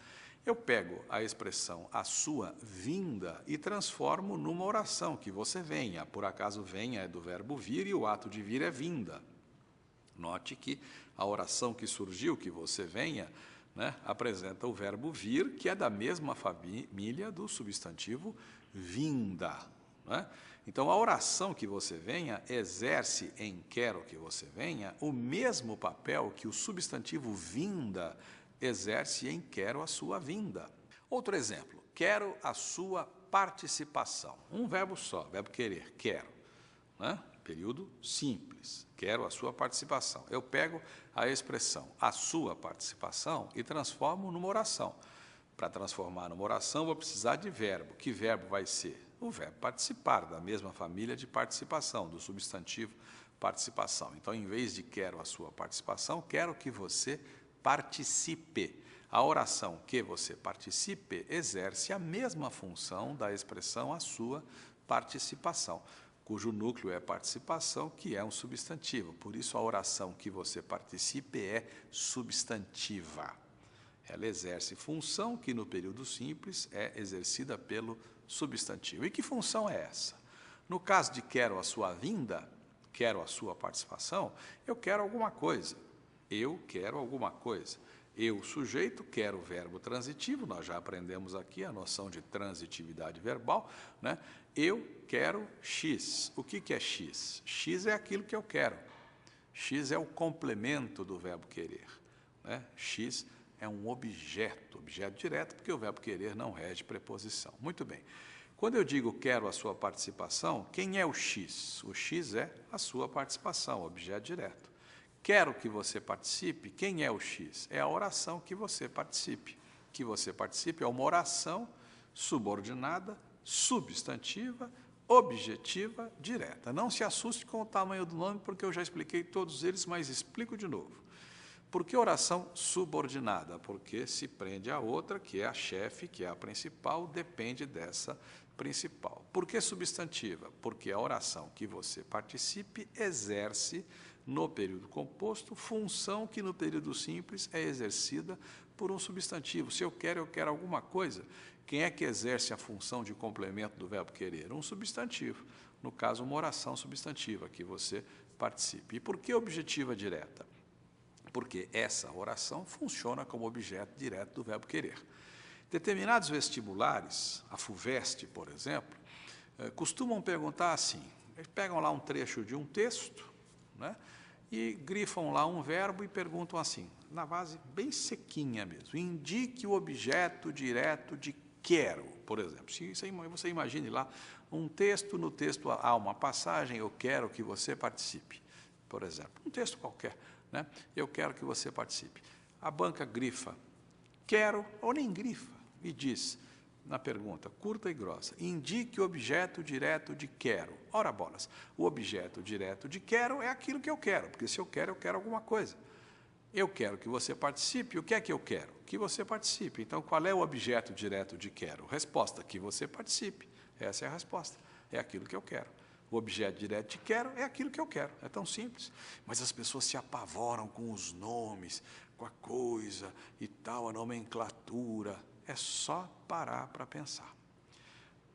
Eu pego a expressão a sua vinda e transformo numa oração, que você venha. Por acaso venha é do verbo vir e o ato de vir é vinda. Note que a oração que surgiu, que você venha, né, apresenta o verbo vir, que é da mesma família do substantivo vinda, né? Então, a oração que você venha exerce em quero que você venha o mesmo papel que o substantivo vinda exerce em quero a sua vinda. Outro exemplo, quero a sua participação. Um verbo só, verbo querer, quero, né? Período simples, quero a sua participação. Eu pego a expressão a sua participação e transformo numa oração. Para transformar numa oração, vou precisar de verbo. Que verbo vai ser? O verbo participar, da mesma família de participação, do substantivo participação. Então, em vez de quero a sua participação, quero que você participe. A oração que você participe exerce a mesma função da expressão a sua participação, cujo núcleo é participação, que é um substantivo. Por isso, a oração que você participe é substantiva. Ela exerce função que, no período simples, é exercida pelo substantivo. E que função é essa? No caso de quero a sua vinda, quero a sua participação, eu quero alguma coisa. Eu quero alguma coisa. Eu, sujeito, quero o verbo transitivo, nós já aprendemos aqui a noção de transitividade verbal, né? Eu quero X. O que é X? X é aquilo que eu quero. X é o complemento do verbo querer, né? X é um objeto direto, porque o verbo querer não rege preposição. Muito bem. Quando eu digo quero a sua participação, quem é o X? O X é a sua participação, objeto direto. Quero que você participe, quem é o X? É a oração que você participe. Que você participe é uma oração subordinada, substantiva, objetiva, direta. Não se assuste com o tamanho do nome, porque eu já expliquei todos eles, mas explico de novo. Por que oração subordinada? Porque se prende a outra, que é a chefe, que é a principal, depende dessa principal. Por que substantiva? Porque a oração que você participe exerce, no período composto, função que no período simples é exercida por um substantivo. Se eu quero alguma coisa, quem é que exerce a função de complemento do verbo querer? Um substantivo. No caso, uma oração substantiva que você participe. E por que objetiva direta? Porque essa oração funciona como objeto direto do verbo querer. Determinados vestibulares, a FUVEST, por exemplo, costumam perguntar assim, eles pegam lá um trecho de um texto, né, e grifam lá um verbo e perguntam assim, na base bem sequinha mesmo, indique o objeto direto de quero, por exemplo. Se você imagine lá um texto, no texto há uma passagem, eu quero que você participe, por exemplo, um texto qualquer, né? Eu quero que você participe. A banca grifa, quero, ou nem grifa, e diz, na pergunta, curta e grossa, indique o objeto direto de quero. Ora bolas, o objeto direto de quero é aquilo que eu quero, porque se eu quero alguma coisa. Eu quero que você participe, o que é que eu quero? Que você participe. Então, qual é o objeto direto de quero? Resposta, que você participe. Essa é a resposta, é aquilo que eu quero. O objeto direto de quero é aquilo que eu quero, é tão simples. Mas as pessoas se apavoram com os nomes, com a coisa e tal, a nomenclatura. É só parar para pensar.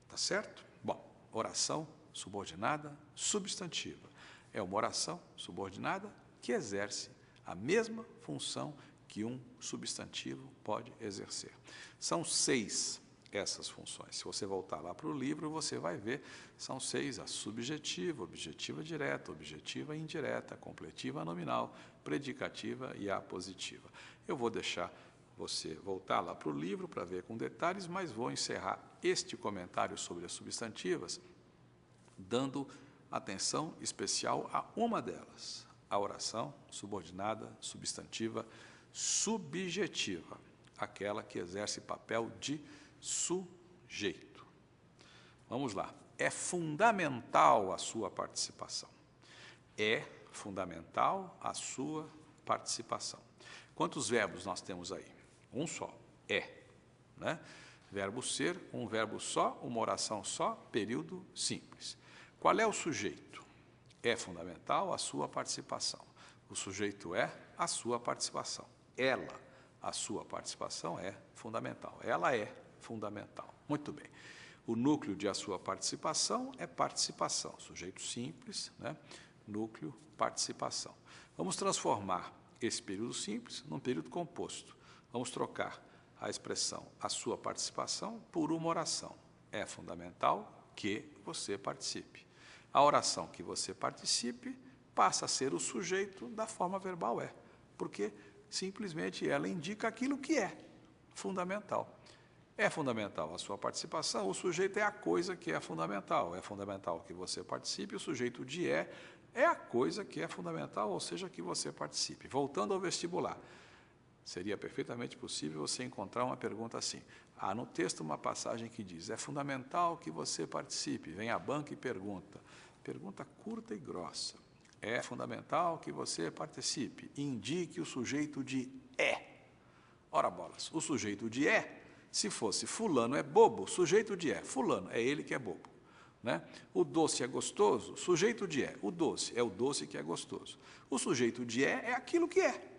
Tá certo? Bom, oração subordinada substantiva. É uma oração subordinada que exerce a mesma função que um substantivo pode exercer. São 6 essas funções. Se você voltar lá para o livro, você vai ver, são 6, a subjetiva, objetiva direta, objetiva indireta, completiva nominal, predicativa e apositiva. Eu vou deixar você voltar lá para o livro para ver com detalhes, mas vou encerrar este comentário sobre as substantivas dando atenção especial a uma delas, a oração subordinada, substantiva, subjetiva, aquela que exerce papel de sujeito. Vamos lá. É fundamental a sua participação. É fundamental a sua participação. Quantos verbos nós temos aí? Um só, é, né? Verbo ser, um verbo só, uma oração só, período simples. Qual é o sujeito? É fundamental a sua participação. O sujeito é a sua participação. Ela, a sua participação é fundamental. Ela é fundamental. Muito bem. O núcleo de a sua participação é participação. Sujeito simples, né? Núcleo, participação. Vamos transformar esse período simples num período composto. Vamos trocar a expressão a sua participação por uma oração. É fundamental que você participe. A oração que você participe passa a ser o sujeito da forma verbal é, porque simplesmente ela indica aquilo que é fundamental. É fundamental a sua participação, o sujeito é a coisa que é fundamental. É fundamental que você participe, o sujeito de é a coisa que é fundamental, ou seja, que você participe. Voltando ao vestibular, seria perfeitamente possível você encontrar uma pergunta assim. Há no texto uma passagem que diz, é fundamental que você participe. Vem a banca e pergunta. Pergunta curta e grossa. É fundamental que você participe. Indique o sujeito de é. Ora bolas, o sujeito de se fosse fulano é bobo, sujeito de fulano, é ele que é bobo. Né? O doce é gostoso, sujeito de o doce é o doce que é gostoso. O sujeito de é aquilo que é.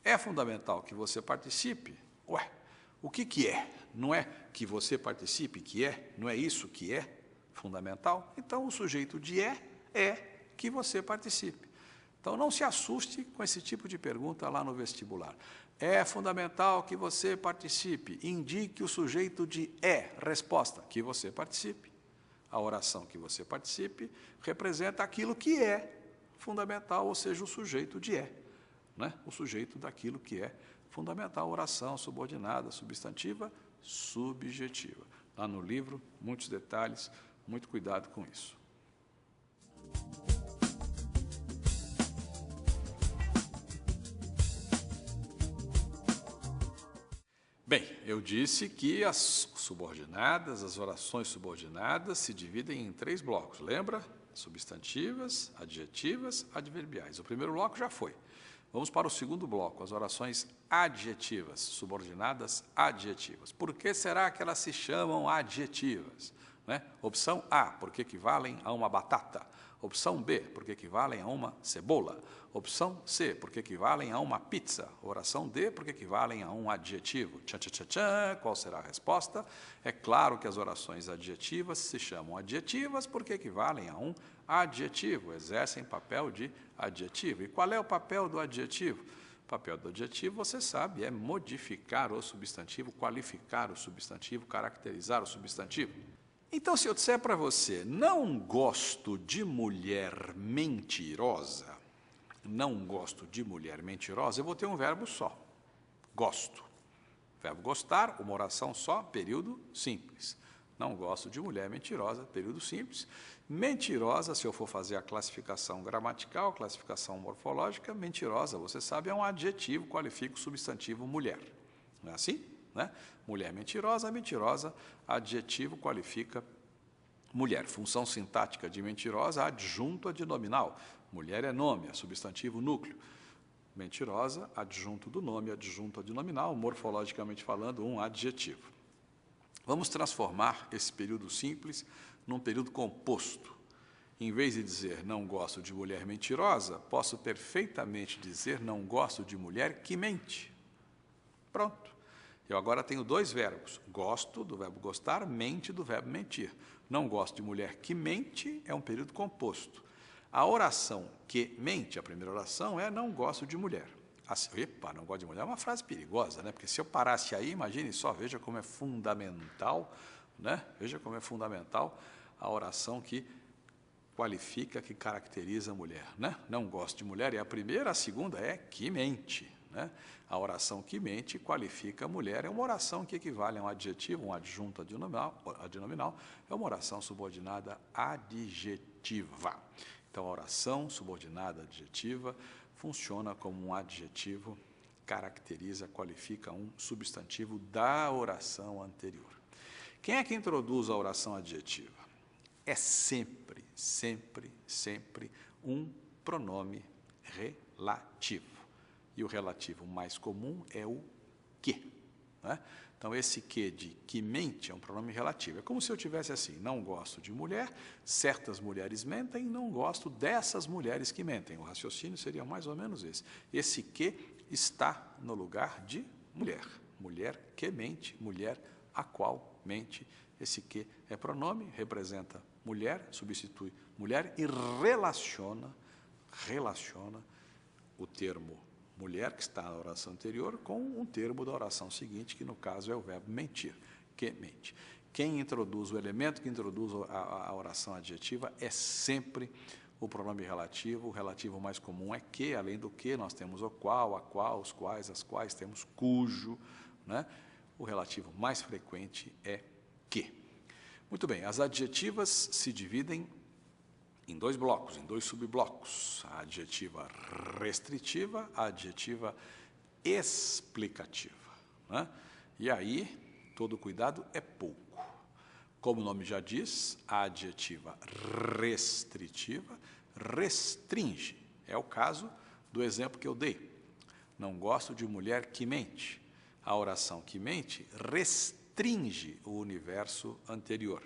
É fundamental que você participe? Ué, o que é? Não é que você participe que é? Não é isso que é fundamental? Então, o sujeito de é que você participe. Então, não se assuste com esse tipo de pergunta lá no vestibular. É fundamental que você participe. Indique o sujeito de é, resposta, que você participe. A oração que você participe representa aquilo que é fundamental, ou seja, o sujeito de é, né? O sujeito daquilo que é fundamental. Oração subordinada, substantiva, subjetiva. Lá no livro, muitos detalhes, muito cuidado com isso. Bem, eu disse que as subordinadas, as orações subordinadas se dividem em 3 blocos, lembra? Substantivas, adjetivas, adverbiais. O primeiro bloco já foi. Vamos para o segundo bloco, as orações adjetivas, subordinadas adjetivas. Por que será que elas se chamam adjetivas? Né? Opção A, porque equivalem a uma batata. Opção B, porque equivalem a uma cebola. Opção C, porque equivalem a uma pizza. Oração D, porque equivalem a um adjetivo. Tchan, tchan, tchan, tchan. Qual será a resposta? É claro que as orações adjetivas se chamam adjetivas porque equivalem a um adjetivo, exercem papel de adjetivo. E qual é o papel do adjetivo? O papel do adjetivo, você sabe, é modificar o substantivo, qualificar o substantivo, caracterizar o substantivo. Então, se eu disser para você, não gosto de mulher mentirosa, não gosto de mulher mentirosa, eu vou ter um verbo só, gosto. Verbo gostar, uma oração só, período simples. Não gosto de mulher mentirosa, período simples. Mentirosa, se eu for fazer a classificação gramatical, classificação morfológica, mentirosa, você sabe, é um adjetivo, qualifica o substantivo mulher. Não é assim? Né? Mulher mentirosa, mentirosa, adjetivo qualifica mulher. Função sintática de mentirosa, adjunto adnominal. Mulher é nome, é substantivo núcleo. Mentirosa, adjunto do nome, adjunto adnominal, morfologicamente falando, um adjetivo. Vamos transformar esse período simples num período composto. Em vez de dizer não gosto de mulher mentirosa, posso perfeitamente dizer não gosto de mulher que mente. Pronto. Eu agora tenho 2 verbos. Gosto, do verbo gostar, mente, do verbo mentir. Não gosto de mulher que mente, é um período composto. A oração que mente, a primeira oração, é não gosto de mulher. Assim, epa, não gosto de mulher é uma frase perigosa, né? Porque se eu parasse aí, imagine só, veja como é fundamental, né? Veja como é fundamental a oração que qualifica, que caracteriza a mulher, né? Não gosto de mulher, é a primeira, a segunda é que mente, né? A oração que mente qualifica a mulher, é uma oração que equivale a um adjetivo, um adjunto adnominal, é uma oração subordinada adjetiva. Então, a oração subordinada adjetiva funciona como um adjetivo, caracteriza, qualifica um substantivo da oração anterior. Quem é que introduz a oração adjetiva? É sempre, sempre, sempre um pronome relativo. E o relativo mais comum é o que. Né? Então, esse que de que mente é um pronome relativo. É como se eu tivesse assim, não gosto de mulher, certas mulheres mentem, não gosto dessas mulheres que mentem. O raciocínio seria mais ou menos esse. Esse que está no lugar de mulher. Mulher que mente, mulher a qual mente. Esse que é pronome, representa mulher, substitui mulher e relaciona o termo mulher, que está na oração anterior, com um termo da oração seguinte, que no caso é o verbo mentir, que mente. Quem introduz o elemento que introduz a oração adjetiva é sempre o pronome relativo. O relativo mais comum é que, além do que, nós temos o qual, a qual, os quais, as quais, temos cujo, né? O relativo mais frequente é que. Muito bem, as adjetivas se dividem em 2 blocos, em 2 subblocos. A adjetiva restritiva, a adjetiva explicativa. Né? E aí, todo cuidado é pouco. Como o nome já diz, a adjetiva restritiva restringe. É o caso do exemplo que eu dei. Não gosto de mulher que mente. A oração que mente restringe o universo anterior.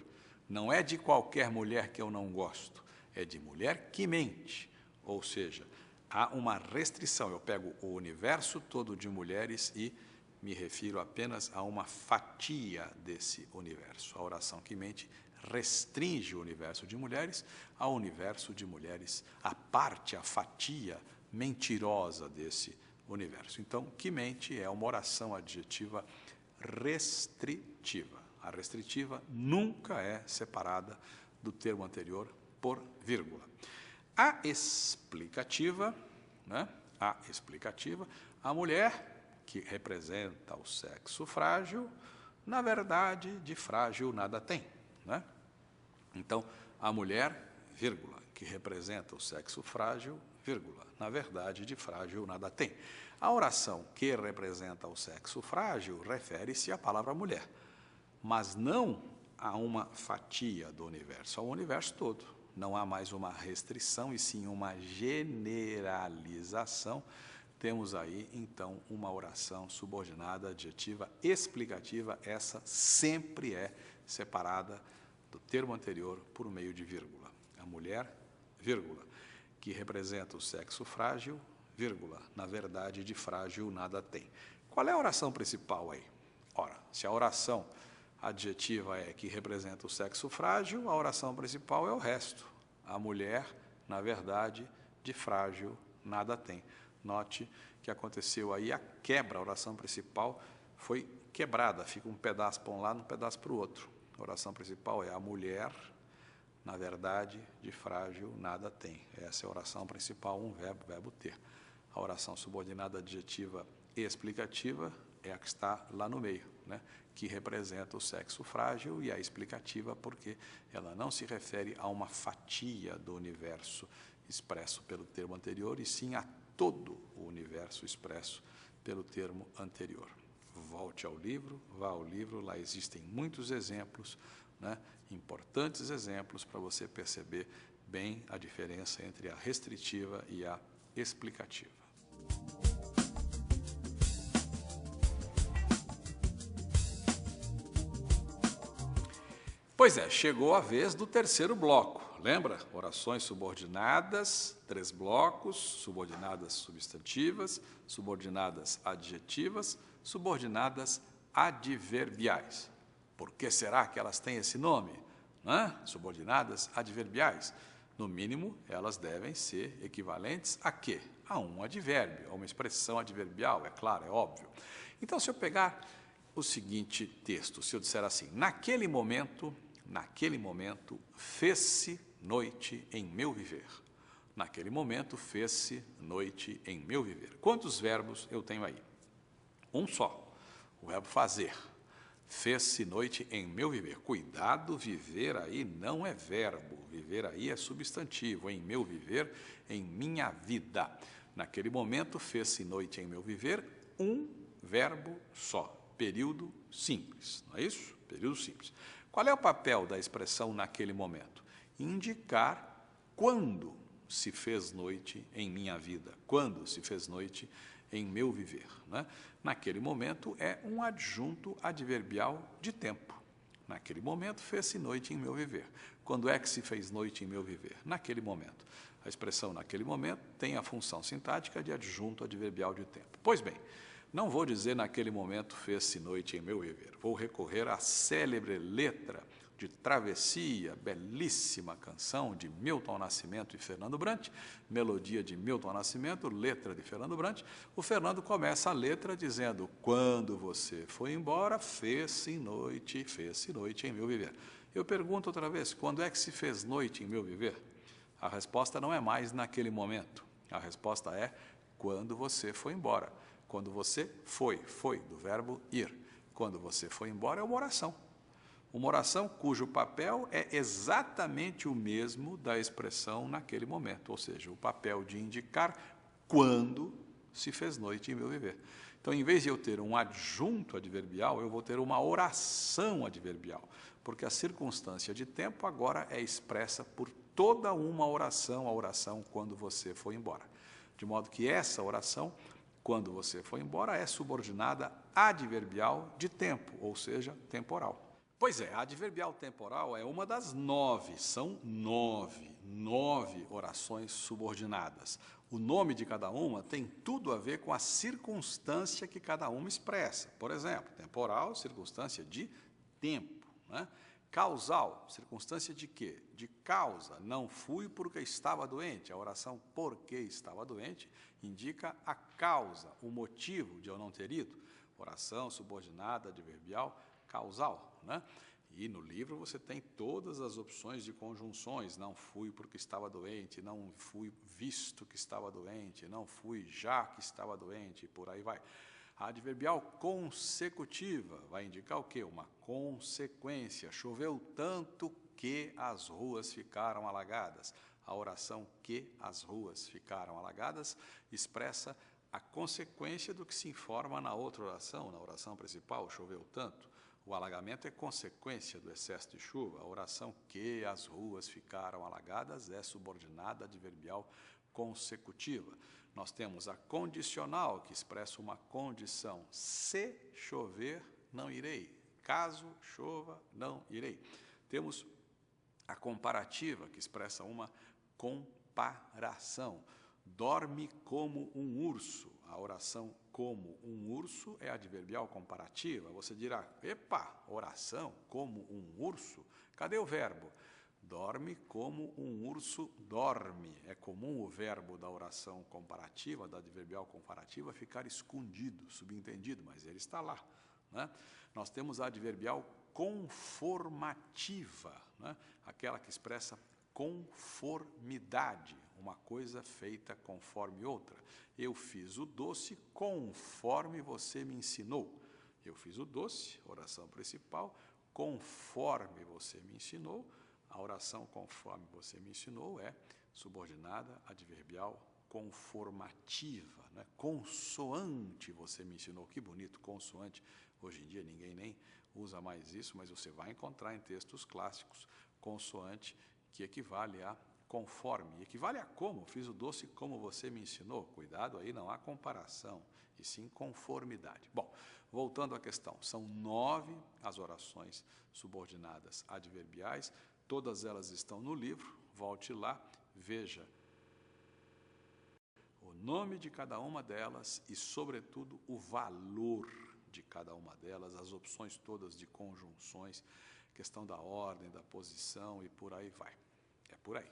Não é de qualquer mulher que eu não gosto. É de mulher que mente, ou seja, há uma restrição. Eu pego o universo todo de mulheres e me refiro apenas a uma fatia desse universo. A oração que mente restringe o universo de mulheres ao universo de mulheres, a parte, a fatia mentirosa desse universo. Então, que mente é uma oração adjetiva restritiva. A restritiva nunca é separada do termo anterior por vírgula. A explicativa, né? A explicativa, a mulher que representa o sexo frágil, na verdade, de frágil nada tem, né? Então, a mulher, vírgula, que representa o sexo frágil, vírgula, na verdade, de frágil nada tem. A oração que representa o sexo frágil refere-se à palavra mulher, mas não a uma fatia do universo, ao universo todo. Não há mais uma restrição, e sim uma generalização. Temos aí, então, uma oração subordinada adjetiva explicativa. Essa sempre é separada do termo anterior por meio de vírgula. A mulher, vírgula, que representa o sexo frágil, vírgula, na verdade, de frágil nada tem. Qual é a oração principal aí? Ora, se a oração adjetiva é que representa o sexo frágil, a oração principal é o resto. A mulher, na verdade, de frágil nada tem. Note que aconteceu aí a quebra, a oração principal foi quebrada, fica um pedaço para um lado, um pedaço para o outro. A oração principal é a mulher, na verdade, de frágil nada tem. Essa é a oração principal, um verbo, verbo ter. A oração subordinada adjetiva e explicativa é a que está lá no meio, né? Que representa o sexo frágil, e a explicativa porque ela não se refere a uma fatia do universo expresso pelo termo anterior, e sim a todo o universo expresso pelo termo anterior. Volte ao livro, vá ao livro, lá existem muitos exemplos, né? Importantes exemplos para você perceber bem a diferença entre a restritiva e a explicativa. Pois é, chegou a vez do terceiro bloco. Lembra? Orações subordinadas, 3 blocos, subordinadas substantivas, subordinadas adjetivas, subordinadas adverbiais. Por que será que elas têm esse nome? Né? Subordinadas adverbiais. No mínimo, elas devem ser equivalentes a quê? A um advérbio, a uma expressão adverbial, é claro, é óbvio. Então, se eu pegar o seguinte texto, se eu disser assim, naquele momento, fez-se noite em meu viver. Naquele momento, fez-se noite em meu viver. Quantos verbos eu tenho aí? Um só, o verbo fazer. Fez-se noite em meu viver. Cuidado, viver aí não é verbo, viver aí é substantivo. Em meu viver, em minha vida. Naquele momento, fez-se noite em meu viver, um verbo só, período simples, não é isso? Período simples. Qual é o papel da expressão naquele momento? Indicar quando se fez noite em minha vida, quando se fez noite em meu viver, né? Naquele momento é um adjunto adverbial de tempo. Naquele momento fez-se noite em meu viver. Quando é que se fez noite em meu viver? Naquele momento. A expressão naquele momento tem a função sintática de adjunto adverbial de tempo. Pois bem, não vou dizer naquele momento fez-se noite em meu viver. Vou recorrer à célebre letra de Travessia, belíssima canção de Milton Nascimento e Fernando Brant, melodia de Milton Nascimento, letra de Fernando Brant. O Fernando começa a letra dizendo, quando você foi embora, fez-se noite em meu viver. Eu pergunto outra vez, quando é que se fez noite em meu viver? A resposta não é mais naquele momento, a resposta é quando você foi embora. Quando você foi do verbo ir. Quando você foi embora é uma oração. Uma oração cujo papel é exatamente o mesmo da expressão naquele momento, ou seja, o papel de indicar quando se fez noite em meu viver. Então, em vez de eu ter um adjunto adverbial, eu vou ter uma oração adverbial, porque a circunstância de tempo agora é expressa por toda uma oração, a oração quando você foi embora. De modo que essa oração, quando você foi embora, é subordinada adverbial de tempo, ou seja, temporal. Pois é, a adverbial temporal é uma das 9, são 9 orações subordinadas. O nome de cada uma tem tudo a ver com a circunstância que cada uma expressa. Por exemplo, temporal, circunstância de tempo, né? Causal, circunstância de quê? De causa. Não fui porque estava doente. A oração porque estava doente indica a causa, o motivo de eu não ter ido. Oração subordinada, adverbial, causal, né? E no livro você tem todas as opções de conjunções. Não fui porque estava doente, não fui visto que estava doente, não fui já que estava doente, e por aí vai. A adverbial consecutiva vai indicar o quê? Uma consequência. Choveu tanto que as ruas ficaram alagadas. A oração que as ruas ficaram alagadas expressa a consequência do que se informa na outra oração, na oração principal, choveu tanto. O alagamento é consequência do excesso de chuva. A oração que as ruas ficaram alagadas é subordinada adverbial consecutiva. Nós temos a condicional, que expressa uma condição. Se chover, não irei. Caso chova, não irei. Temos a comparativa, que expressa uma comparação. Dorme como um urso. A oração como um urso é adverbial comparativa. Você dirá, epa, oração como um urso? Cadê o verbo? Dorme como um urso dorme. É comum o verbo da oração comparativa, da adverbial comparativa, ficar escondido, subentendido, mas ele está lá, né? Nós temos a adverbial conformativa, né? Aquela que expressa conformidade, uma coisa feita conforme outra. Eu fiz o doce conforme você me ensinou. Eu fiz o doce, oração principal, conforme você me ensinou. A oração conforme você me ensinou é subordinada adverbial conformativa, né? Consoante você me ensinou. Que bonito, consoante. Hoje em dia ninguém nem usa mais isso, mas você vai encontrar em textos clássicos consoante, que equivale a conforme. Equivale a como? Fiz o doce como você me ensinou. Cuidado aí, não há comparação, e sim conformidade. Bom, voltando à questão, são 9 as orações subordinadas adverbiais, todas elas estão no livro, volte lá, veja o nome de cada uma delas e, sobretudo, o valor de cada uma delas, as opções todas de conjunções, questão da ordem, da posição e por aí vai. É por aí.